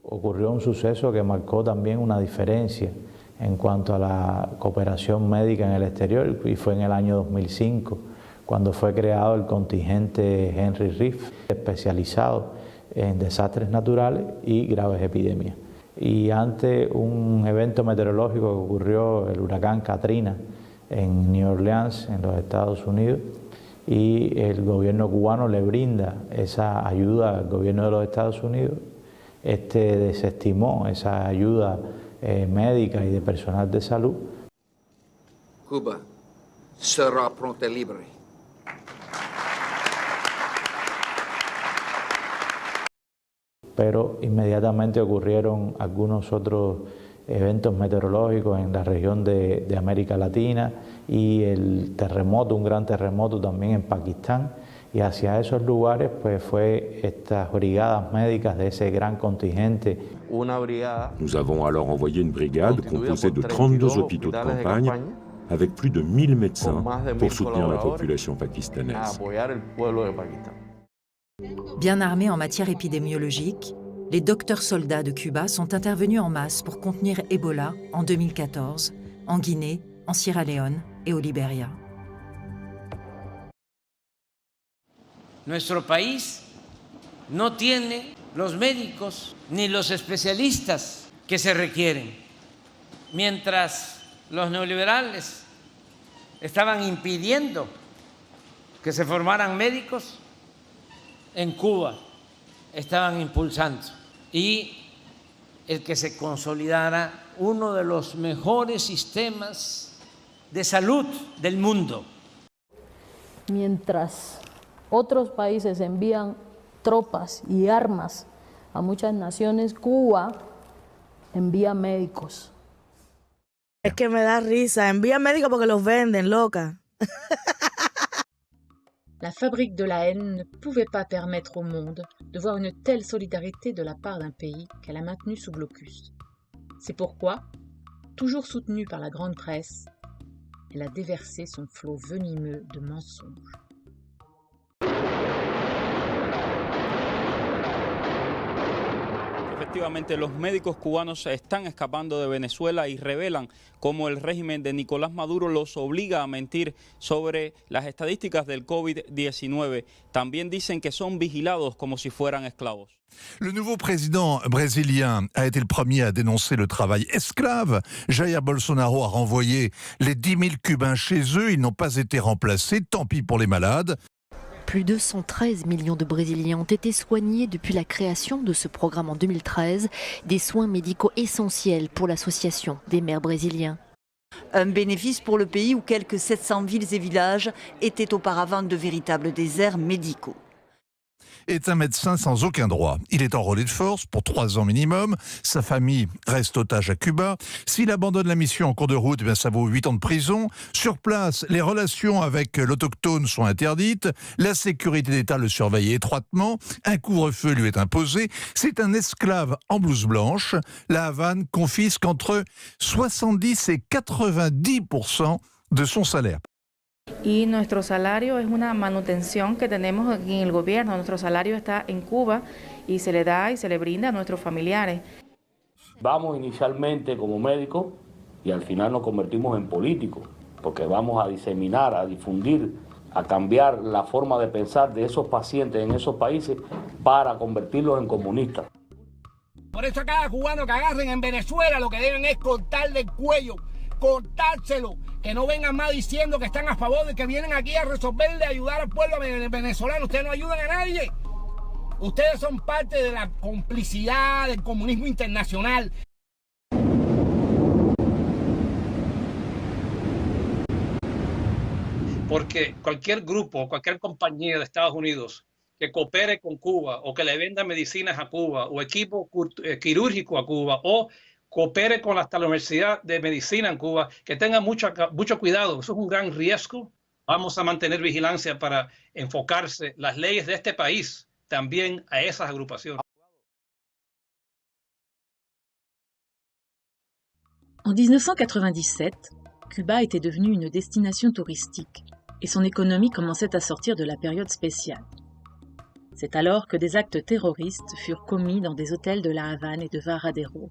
Ocurrió un suceso que marcó también una diferencia en cuanto a la cooperación médica en el exterior, y fue en el año 2005, cuando fue creado el contingente Henry Riff, especializado en desastres naturales y graves epidemias. Y ante un evento meteorológico que ocurrió, el huracán Katrina, en New Orleans, en los Estados Unidos, y el gobierno cubano le brinda esa ayuda al gobierno de los Estados Unidos. Este desestimó esa ayuda médica y de personal de salud. Cuba será pronto libre. Pero inmediatamente ocurrieron algunos otros eventos meteorológicos en la región de América Latina y el terremoto, un gran terremoto también en Pakistán, y hacia esos lugares pues fue estas brigadas médicas de ese gran contingente. Nous avons alors envoyé une brigade composée de 32 hôpitaux de campagne avec plus de 1000 médecins pour soutenir la population pakistanaise. Bien armés en matière épidémiologique, les docteurs-soldats de Cuba sont intervenus en masse pour contenir Ebola en 2014, en Guinée, en Sierra Leone et au Libéria. Nuestro país no tiene los médicos ni los especialistas que se requieren. Mientras los neoliberales estaban impidiendo que se formaran médicos, en Cuba estaban impulsando y el que se consolidara uno de los mejores sistemas de salud del mundo. Mientras otros países envían tropas y armas a muchas naciones, Cuba envía médicos. Es que me da risa, envía médicos porque los venden, loca. La fabrique de la haine ne pouvait pas permettre au monde de voir une telle solidarité de la part d'un pays qu'elle a maintenu sous blocus. C'est pourquoi, toujours soutenue par la grande presse, elle a déversé son flot venimeux de mensonges. Efectivamente, los médicos cubanos están escapando de Venezuela y revelan cómo el régimen de Nicolás Maduro los obliga a mentir sobre las estadísticas del COVID-19. También dicen que son vigilados como si fueran esclavos. Le nouveau président brésilien a été le premier à dénoncer le travail esclave. Jair Bolsonaro a renvoyé les 10 000 Cubains chez eux. Ils n'ont pas été remplacés. Tant pis pour les malades. Plus de 113 millions de Brésiliens ont été soignés depuis la création de ce programme en 2013, des soins médicaux essentiels pour l'association des maires brésiliens. Un bénéfice pour le pays où quelques 700 villes et villages étaient auparavant de véritables déserts médicaux. Est un médecin sans aucun droit. Il est enrôlé de force pour 3 ans minimum. Sa famille reste otage à Cuba. S'il abandonne la mission en cours de route, ça vaut 8 ans de prison. Sur place, les relations avec l'autochtone sont interdites. La sécurité d'État le surveille étroitement. Un couvre-feu lui est imposé. C'est un esclave en blouse blanche. La Havane confisque entre 70 et 90% de son salaire. Y nuestro salario es una manutención que tenemos aquí en el gobierno. Nuestro salario está en Cuba y se le da y se le brinda a nuestros familiares. Vamos inicialmente como médicos y al final nos convertimos en políticos, porque vamos a diseminar, a difundir, a cambiar la forma de pensar de esos pacientes en esos países para convertirlos en comunistas. Por eso a cada cubano que agarren en Venezuela lo que deben es cortarle el cuello, cortárselo. Que no vengan más diciendo que están a favor de que vienen aquí a resolverle, a ayudar al pueblo venezolano. Ustedes no ayudan a nadie. Ustedes son parte de la complicidad del comunismo internacional. Porque cualquier grupo, cualquier compañía de Estados Unidos que coopere con Cuba o que le venda medicinas a Cuba o equipo quirúrgico a Cuba o coopere con hasta la Universidad de Medicina en Cuba, que tenga mucho cuidado. Eso es un gran riesgo. Vamos a mantener vigilancia para enfocarse las leyes de este país también a esas agrupaciones. En 1997, Cuba était devenue une destination touristique et son économie commençait à sortir de la période spéciale. C'est alors que des actes terroristes furent commis dans des hôtels de La Havane et de Varadero.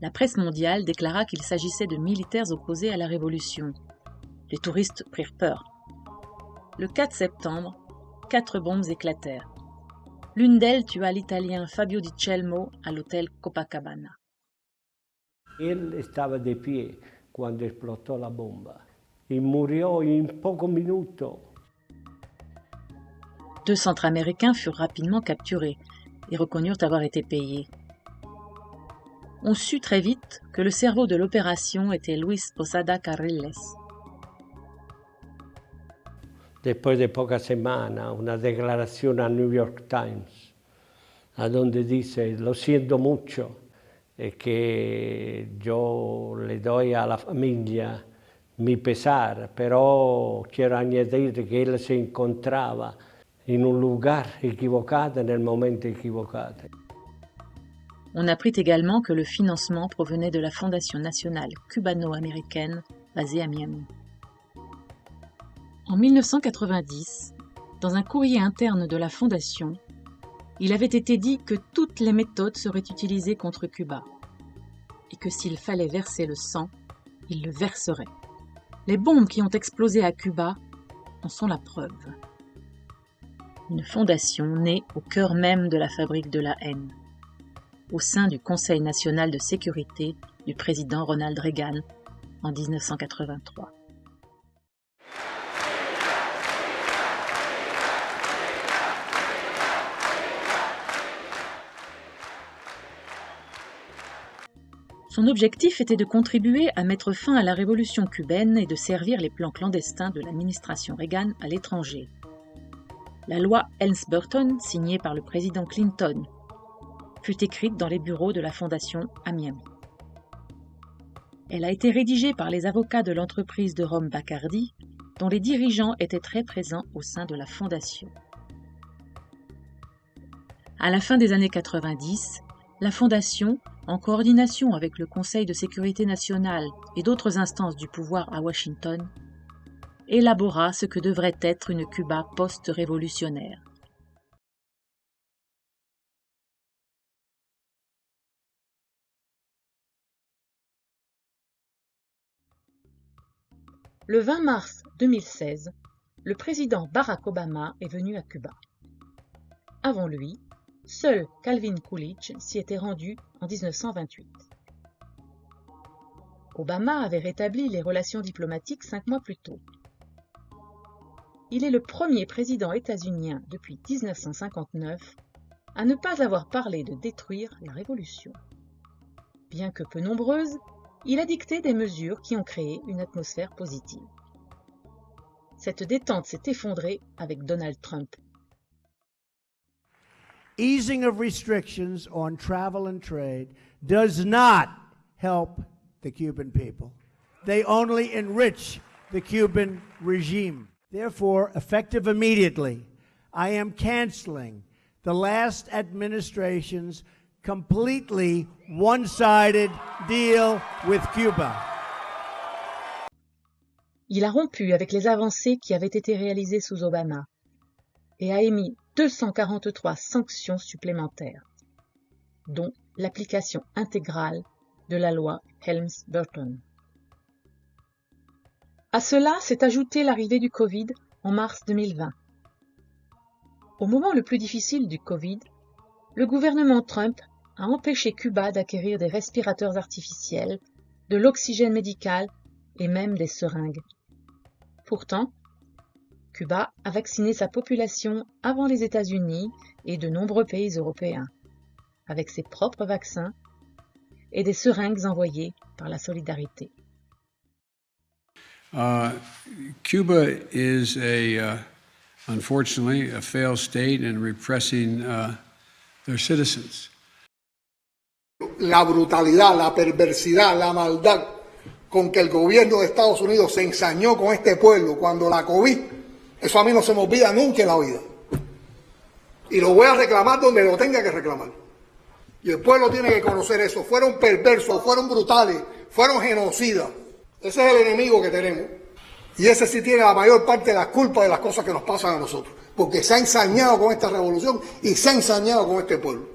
La presse mondiale déclara qu'il s'agissait de militaires opposés à la révolution. Les touristes prirent peur. Le 4 septembre, 4 bombes éclatèrent. L'une d'elles tua l'italien Fabio Di Celmo à l'hôtel Copacabana. Él estaba de pie cuando explotó la bomba y murió en pocos minutos. 2 Centra-Américains furent rapidement capturés et reconnurent avoir été payés. On sut très vite que le cerveau de l'opération était Luis Posada Carriles. Después de pocas semanas, una declaración al New York Times, a donde dice, lo siento mucho, que yo le doy a la familia mi pesar, pero quiero añadir que él se encontraba en un lugar equivocado, en el momento equivocado. On apprit également que le financement provenait de la Fondation nationale cubano-américaine basée à Miami. En 1990, dans un courrier interne de la Fondation, il avait été dit que toutes les méthodes seraient utilisées contre Cuba et que s'il fallait verser le sang, il le verserait. Les bombes qui ont explosé à Cuba en sont la preuve. une fondation née au cœur même de la fabrique de la haine, au sein du Conseil national de sécurité du président Ronald Reagan en 1983. Son objectif était de contribuer à mettre fin à la révolution cubaine et de servir les plans clandestins de l'administration Reagan à l'étranger. La loi Helms-Burton, signée par le président Clinton, fut écrite dans les bureaux de la Fondation à Miami. Elle a été rédigée par les avocats de l'entreprise de Rome Bacardi, dont les dirigeants étaient très présents au sein de la Fondation. À la fin des années 90, la Fondation, en coordination avec le Conseil de sécurité nationale et d'autres instances du pouvoir à Washington, élabora ce que devrait être une Cuba post-révolutionnaire. Le 20 mars 2016, le président Barack Obama est venu à Cuba. Avant lui, seul Calvin Coolidge s'y était rendu en 1928. Obama avait rétabli les relations diplomatiques 5 mois plus tôt. Il est le premier président états-unien depuis 1959 à ne pas avoir parlé de détruire la révolution. Bien que peu nombreuse, il a dicté des mesures qui ont créé une atmosphère positive. Cette détente s'est effondrée avec Donald Trump. Easing of restrictions on travel and trade does not help the Cuban people. They only enrich the Cuban regime. Therefore, effective immediately, I am canceling the last administration's completely one-sided deal with Cuba. Il a rompu avec les avancées qui avaient été réalisées sous Obama et a émis 243 sanctions supplémentaires, dont l'application intégrale de la loi Helms-Burton. À cela s'est ajoutée l'arrivée du Covid en mars 2020. Au moment le plus difficile du Covid, le gouvernement Trump a empêché Cuba d'acquérir des respirateurs artificiels, de l'oxygène médical et même des seringues. Pourtant, Cuba a vacciné sa population avant les États-Unis et de nombreux pays européens, avec ses propres vaccins et des seringues envoyées par la solidarité. Cuba is unfortunately a failed state in repressing their citizens. La brutalidad, la perversidad, la maldad con que el gobierno de Estados Unidos se ensañó con este pueblo cuando la COVID, eso a mí no se me olvida nunca en la vida. Y lo voy a reclamar donde lo tenga que reclamar. Y el pueblo tiene que conocer eso. Fueron perversos, fueron brutales, fueron genocidas. Ese es el enemigo que tenemos. Y ese sí tiene la mayor parte de la culpa de las cosas que nos pasan a nosotros. Porque se ha ensañado con esta revolución y se ha ensañado con este pueblo.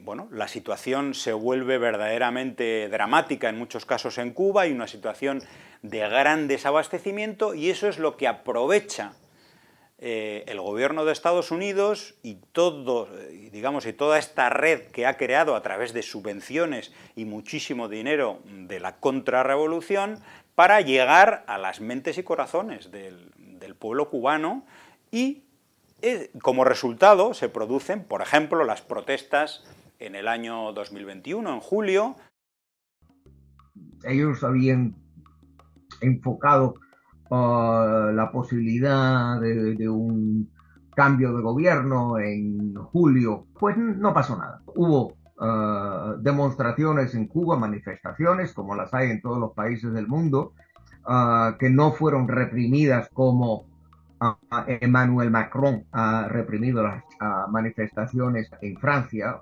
Bueno, la situación se vuelve verdaderamente dramática en muchos casos en Cuba. Hay una situación de gran desabastecimiento y eso es lo que aprovecha el gobierno de Estados Unidos y toda esta red que ha creado a través de subvenciones y muchísimo dinero de la contrarrevolución para llegar a las mentes y corazones del pueblo cubano y como resultado se producen, por ejemplo, las protestas en el año 2021, en julio. Ellos habían enfocado la posibilidad de un cambio de gobierno en julio, pues no pasó nada. Hubo demostraciones en Cuba, manifestaciones, como las hay en todos los países del mundo, que no fueron reprimidas como Emmanuel Macron ha reprimido las manifestaciones en Francia.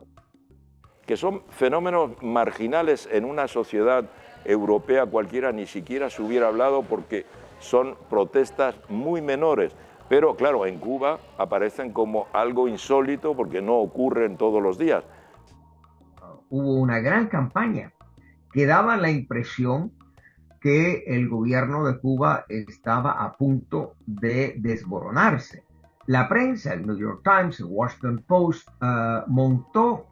Que son fenómenos marginales en una sociedad europea cualquiera ni siquiera se hubiera hablado porque son protestas muy menores, pero claro, en Cuba aparecen como algo insólito porque no ocurren todos los días. Hubo una gran campaña que daba la impresión que el gobierno de Cuba estaba a punto de desmoronarse. La prensa, el New York Times, el Washington Post, montó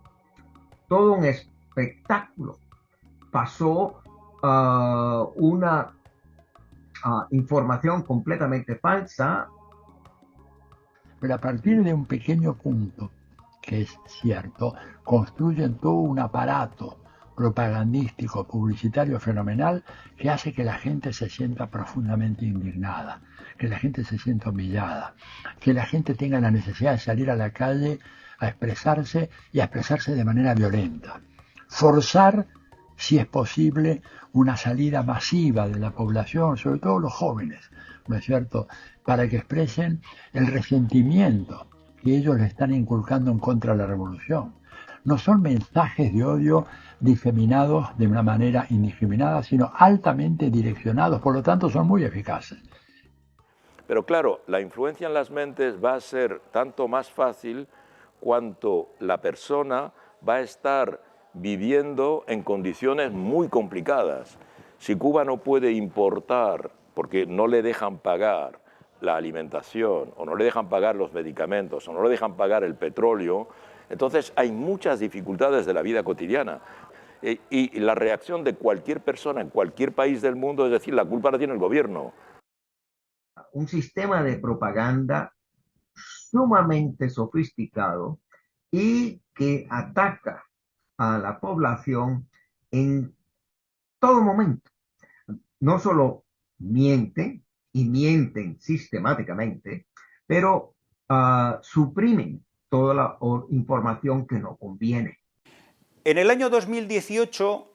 todo un espectáculo. Pasó una información completamente falsa. Pero a partir de un pequeño punto, que es cierto, construyen todo un aparato propagandístico, publicitario fenomenal que hace que la gente se sienta profundamente indignada, que la gente se sienta humillada, que la gente tenga la necesidad de salir a la calle a expresarse y a expresarse de manera violenta. Forzar, si es posible, una salida masiva de la población, sobre todo los jóvenes, ¿no es cierto?, para que expresen el resentimiento que ellos le están inculcando en contra de la revolución. No son mensajes de odio diseminados de una manera indiscriminada, sino altamente direccionados, por lo tanto son muy eficaces. Pero claro, la influencia en las mentes va a ser tanto más fácil cuanto la persona va a estar viviendo en condiciones muy complicadas. Si Cuba no puede importar porque no le dejan pagar la alimentación, o no le dejan pagar los medicamentos, o no le dejan pagar el petróleo, entonces hay muchas dificultades de la vida cotidiana. Y la reacción de cualquier persona en cualquier país del mundo es decir, la culpa la tiene el gobierno. Un sistema de propaganda sumamente sofisticado y que ataca a la población en todo momento. No solo mienten, y mienten sistemáticamente, pero suprimen toda la información que no conviene. En el año 2018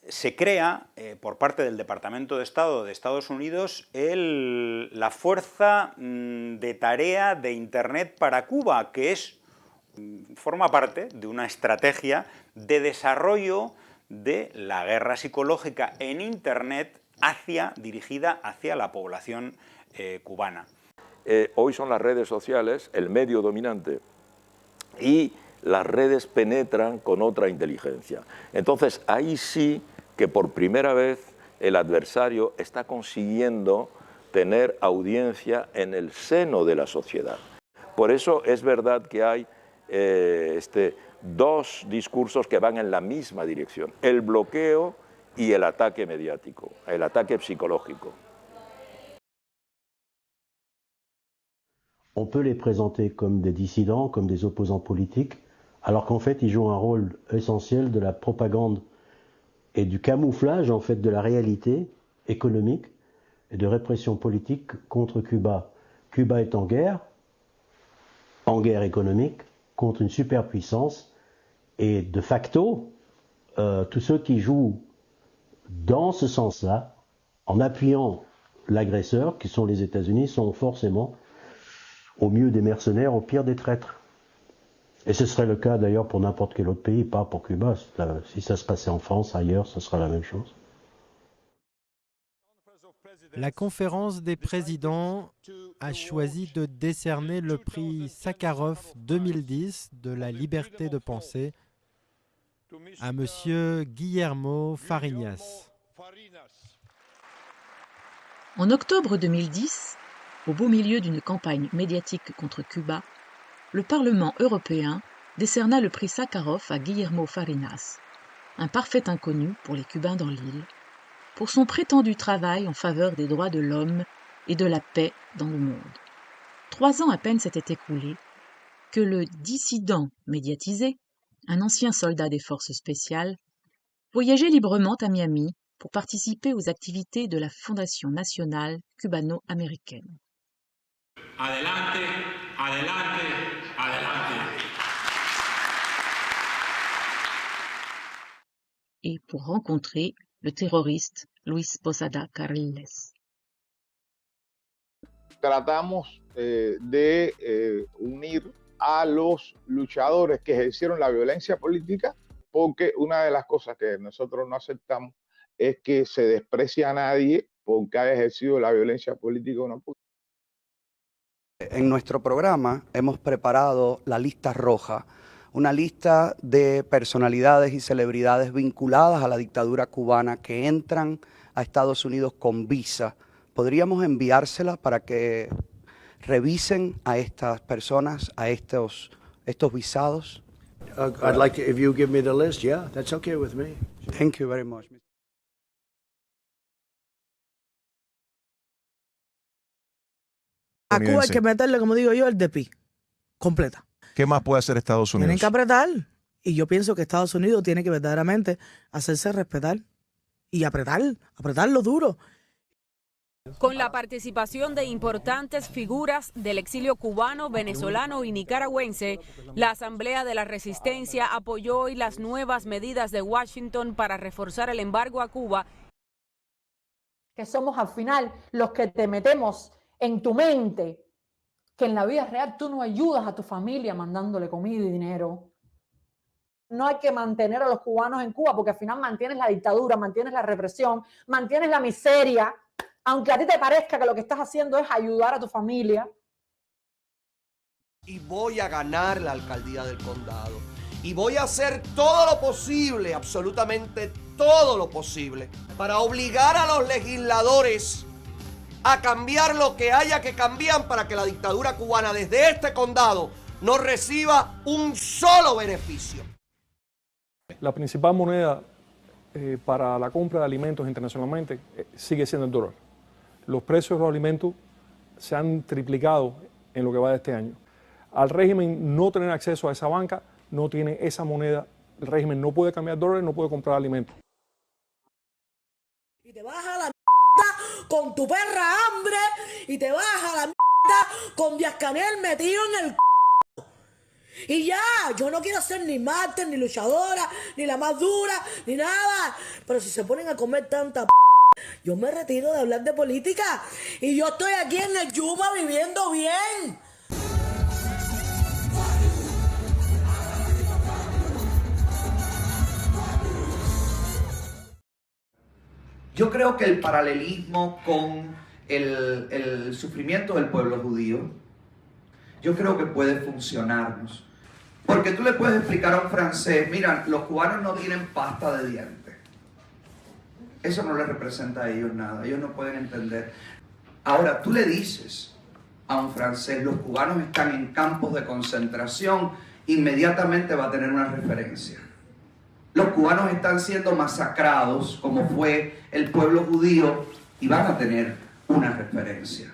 se crea, por parte del Departamento de Estado de Estados Unidos, la Fuerza de Tarea de Internet para Cuba, que forma parte de una estrategia de desarrollo de la guerra psicológica en Internet dirigida hacia la población cubana. Hoy son las redes sociales el medio dominante y las redes penetran con otra inteligencia. Entonces ahí sí que por primera vez el adversario está consiguiendo tener audiencia en el seno de la sociedad. Por eso es verdad que hay dos discursos que van en la misma dirección: el bloqueo y el ataque mediático, el ataque psicológico. On peut les présenter comme des dissidents, comme des opposants politiques, alors qu'en fait ils jouent un rôle essentiel de la propagande et du camouflage en fait de la réalité économique et de répression politique contre Cuba. Cuba est en guerre économique contre une superpuissance, et de facto, tous ceux qui jouent dans ce sens-là, en appuyant l'agresseur, qui sont les États-Unis, sont forcément au mieux des mercenaires, au pire des traîtres. Et ce serait le cas d'ailleurs pour n'importe quel autre pays, pas pour Cuba. Si ça se passait en France, ailleurs, ce serait la même chose. La conférence des présidents a choisi de décerner le prix Sakharov 2010 de la liberté de pensée à M. Guillermo Fariñas. En octobre 2010, au beau milieu d'une campagne médiatique contre Cuba, le Parlement européen décerna le prix Sakharov à Guillermo Fariñas, un parfait inconnu pour les Cubains dans l'île, pour son prétendu travail en faveur des droits de l'homme et de la paix dans le monde. 3 ans à peine s'étaient écoulés que le dissident médiatisé, un ancien soldat des forces spéciales, voyageait librement à Miami pour participer aux activités de la Fondation nationale cubano-américaine. Adelante, adelante, adelante. Et pour rencontrer le terroriste Luis Posada Carriles. Tratamos de unir a los luchadores que ejercieron la violencia política, porque una de las cosas que nosotros no aceptamos es que se desprecie a nadie porque haya ejercido la violencia política o no. En nuestro programa hemos preparado la lista roja, una lista de personalidades y celebridades vinculadas a la dictadura cubana que entran a Estados Unidos con visa. ¿Podríamos enviársela para que revisen a estas personas, a estos visados? I'd like to, if you give me the list, yeah, that's okay with me. Thank you very much. A Cuba hay que meterle, como digo yo, el DPI completa. ¿Qué más puede hacer Estados Unidos? Tienen que apretar. Y yo pienso que Estados Unidos tiene que verdaderamente hacerse respetar y apretarlo duro. Con la participación de importantes figuras del exilio cubano, venezolano y nicaragüense, la Asamblea de la Resistencia apoyó hoy las nuevas medidas de Washington para reforzar el embargo a Cuba. Que somos al final los que te metemos en tu mente que en la vida real tú no ayudas a tu familia mandándole comida y dinero. No hay que mantener a los cubanos en Cuba porque al final mantienes la dictadura, mantienes la represión, mantienes la miseria. Aunque a ti te parezca que lo que estás haciendo es ayudar a tu familia. Y voy a ganar la alcaldía del condado. Y voy a hacer todo lo posible, absolutamente todo lo posible, para obligar a los legisladores a cambiar lo que haya que cambiar para que la dictadura cubana desde este condado no reciba un solo beneficio. La principal moneda para la compra de alimentos internacionalmente sigue siendo el dólar. Los precios de los alimentos se han triplicado en lo que va de este año. Al régimen no tener acceso a esa banca, no tiene esa moneda, el régimen no puede cambiar dólares, no puede comprar alimentos. Y te vas a la mierda con tu perra hambre y te vas a la mierda con Díaz-Canel metido en el y ya, yo no quiero ser ni mártir, ni luchadora, ni la más dura, ni nada. Pero si se ponen a comer tanta yo me retiro de hablar de política y yo estoy aquí en el Yuma viviendo bien. Yo creo que el paralelismo con el sufrimiento del pueblo judío, yo creo que puede funcionarnos. Porque tú le puedes explicar a un francés, mira, los cubanos no tienen pasta de dientes. Eso no les representa a ellos nada, ellos no pueden entender. Ahora, tú le dices a un francés, los cubanos están en campos de concentración, inmediatamente va a tener una referencia. Los cubanos están siendo masacrados, como fue el pueblo judío, y van a tener una referencia.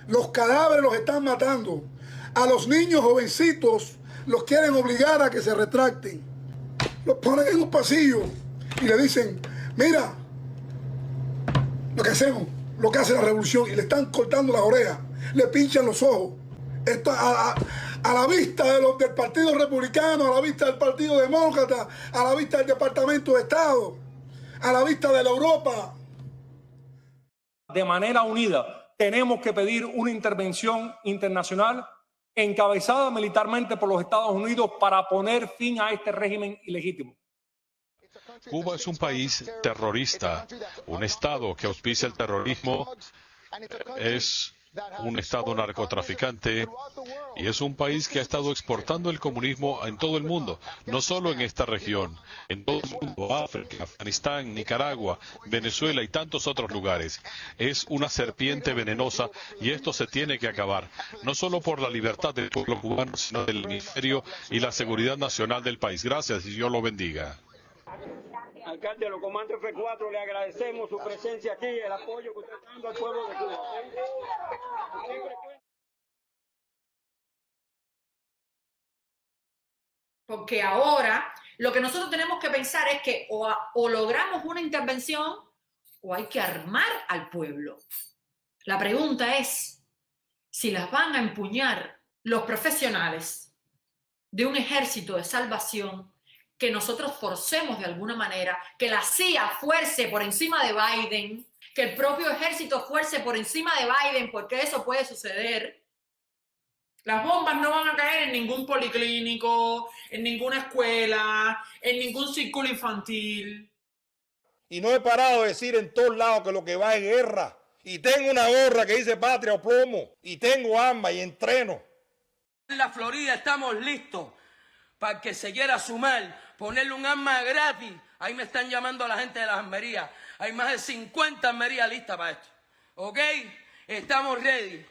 Los cadáveres los están matando. A los niños jovencitos los quieren obligar a que se retracten. Los ponen en un pasillo y le dicen, mira, lo que hacemos, lo que hace la revolución, y le están cortando las orejas, le pinchan los ojos. Esto a la vista del Partido Republicano, a la vista del Partido Demócrata, a la vista del Departamento de Estado, a la vista de la Europa. De manera unida, tenemos que pedir una intervención internacional encabezada militarmente por los Estados Unidos para poner fin a este régimen ilegítimo. Cuba es un país terrorista, un estado que auspicia el terrorismo, es un estado narcotraficante y es un país que ha estado exportando el comunismo en todo el mundo, no solo en esta región, en todo el mundo, África, Afganistán, Nicaragua, Venezuela y tantos otros lugares. Es una serpiente venenosa y esto se tiene que acabar, no solo por la libertad del pueblo cubano, sino del hemisferio y la seguridad nacional del país. Gracias y Dios lo bendiga. Alcalde, los comandos F4, le agradecemos su presencia aquí, el apoyo que usted está dando al pueblo de Cuba. Porque ahora lo que nosotros tenemos que pensar es que o logramos una intervención o hay que armar al pueblo. La pregunta es si las van a empuñar los profesionales de un ejército de salvación, que nosotros forcemos de alguna manera, que la CIA fuerce por encima de Biden, que el propio ejército fuerce por encima de Biden, porque eso puede suceder. Las bombas no van a caer en ningún policlínico, en ninguna escuela, en ningún círculo infantil. Y no he parado de decir en todos lados que lo que va es guerra. Y tengo una gorra que dice patria o plomo. Y tengo armas y entreno. En la Florida estamos listos para que se quiera sumar, ponerle un arma gratis. Ahí me están llamando a la gente de las armerías. Hay más de 50 almerías listas para esto. ¿Ok? Estamos ready.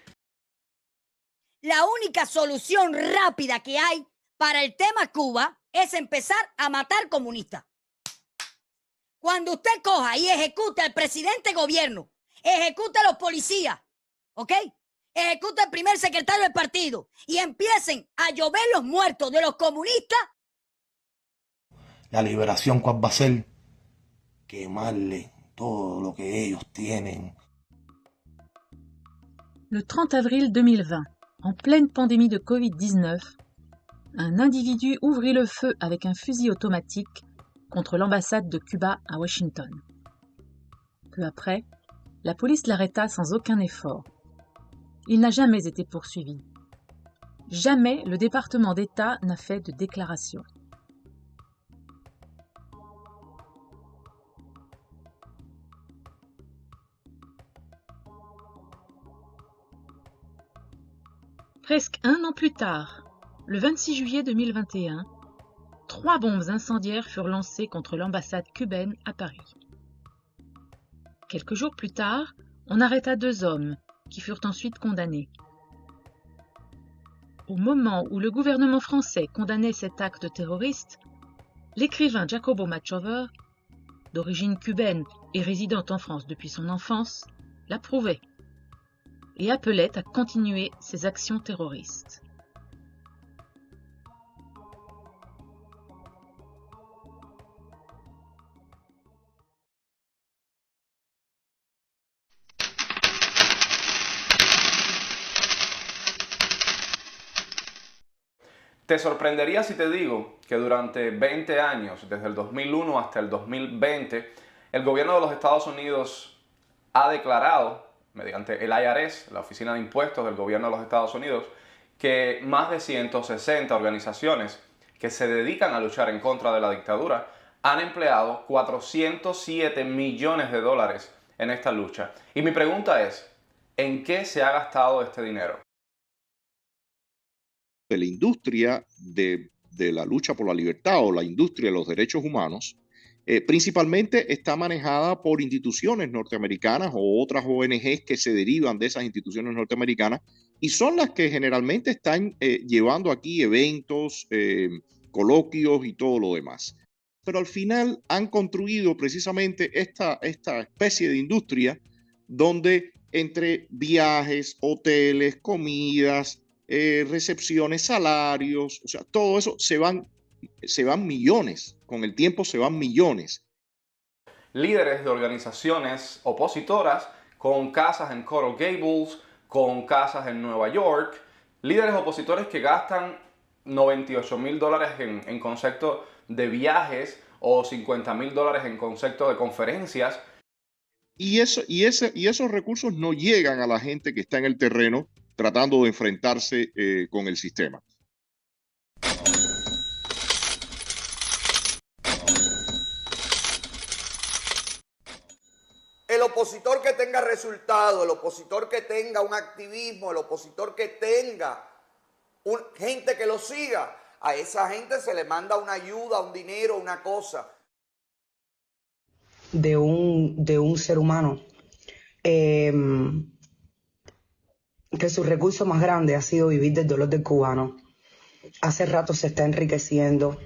La única solución rápida que hay para el tema Cuba es empezar a matar comunistas. Cuando usted coja y ejecute al presidente de gobierno, ejecute a los policías, ¿ok? Ejecute al primer secretario del partido y empiecen a llover los muertos de los comunistas. La liberación, ¿cuál va a ser? Quemarle todo lo que ellos tienen. Le 30 avril 2020, en pleine pandémie de Covid-19, un individu ouvrit le feu avec un fusil automatique contre l'ambassade de Cuba à Washington. Peu après, la police l'arrêta sans aucun effort. Il n'a jamais été poursuivi. Jamais le département d'État n'a fait de déclaration. Presque un an plus tard, le 26 juillet 2021, 3 bombes incendiaires furent lancées contre l'ambassade cubaine à Paris. Quelques jours plus tard, on arrêta 2 hommes qui furent ensuite condamnés. Au moment où le gouvernement français condamnait cet acte terroriste, l'écrivain Jacobo Machover, d'origine cubaine et résidant en France depuis son enfance, l'approuvait et appelait à continuer ses actions terroristes. Te sorprendería si te digo que durante 20 años, desde el 2001 hasta el 2020, el gobierno de los Estados Unidos ha declarado, mediante el IRS, la Oficina de Impuestos del gobierno de los Estados Unidos, que más de 160 organizaciones que se dedican a luchar en contra de la dictadura han empleado 407 millones de dólares en esta lucha. Y mi pregunta es, ¿en qué se ha gastado este dinero? De la industria de la lucha por la libertad o la industria de los derechos humanos, principalmente está manejada por instituciones norteamericanas o otras ONGs que se derivan de esas instituciones norteamericanas y son las que generalmente están llevando aquí eventos, coloquios y todo lo demás. Pero al final han construido precisamente esta especie de industria donde entre viajes, hoteles, comidas, recepciones, salarios, o sea, todo eso se van millones, con el tiempo se van millones. Líderes de organizaciones opositoras con casas en Coral Gables, con casas en Nueva York, líderes opositores que gastan $98,000 en concepto de viajes o $50,000 en concepto de conferencias. Y esos recursos no llegan a la gente que está en el terreno tratando de enfrentarse con el sistema. El opositor que tenga resultado, el opositor que tenga un activismo, el opositor que tenga gente que lo siga, a esa gente se le manda una ayuda, un dinero, una cosa. De un ser humano que su recurso más grande ha sido vivir del dolor del cubano. Hace rato se está enriqueciendo.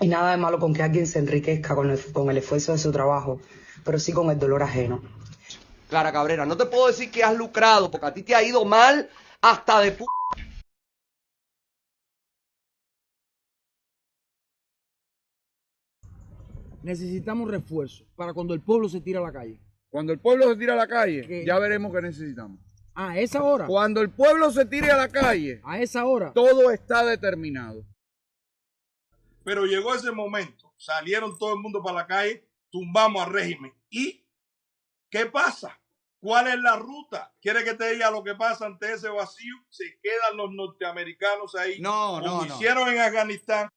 Y nada de malo con que alguien se enriquezca con el esfuerzo de su trabajo, pero sí con el dolor ajeno. Clara Cabrera, no te puedo decir que has lucrado, porque a ti te ha ido mal hasta de p***. Necesitamos refuerzo para cuando el pueblo se tira a la calle. Cuando el pueblo se tira a la calle, ya veremos qué necesitamos. A esa hora. Cuando el pueblo se tire a la calle, a esa hora, todo está determinado. Pero llegó ese momento, salieron todo el mundo para la calle, tumbamos al régimen. ¿Y qué pasa? ¿Cuál es la ruta? ¿Quiere que te diga lo que pasa ante ese vacío? Se quedan los norteamericanos ahí, como hicieron en Afganistán.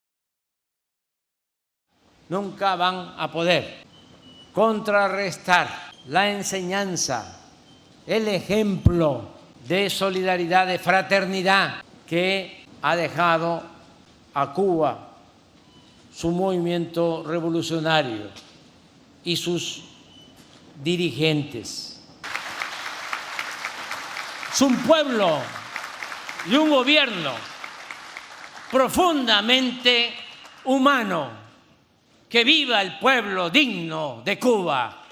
Nunca van a poder contrarrestar la enseñanza, el ejemplo de solidaridad, de fraternidad que ha dejado a Cuba su movimiento revolucionario y sus dirigentes. Es un pueblo y un gobierno profundamente humano. ¡Que viva el pueblo digno de Cuba!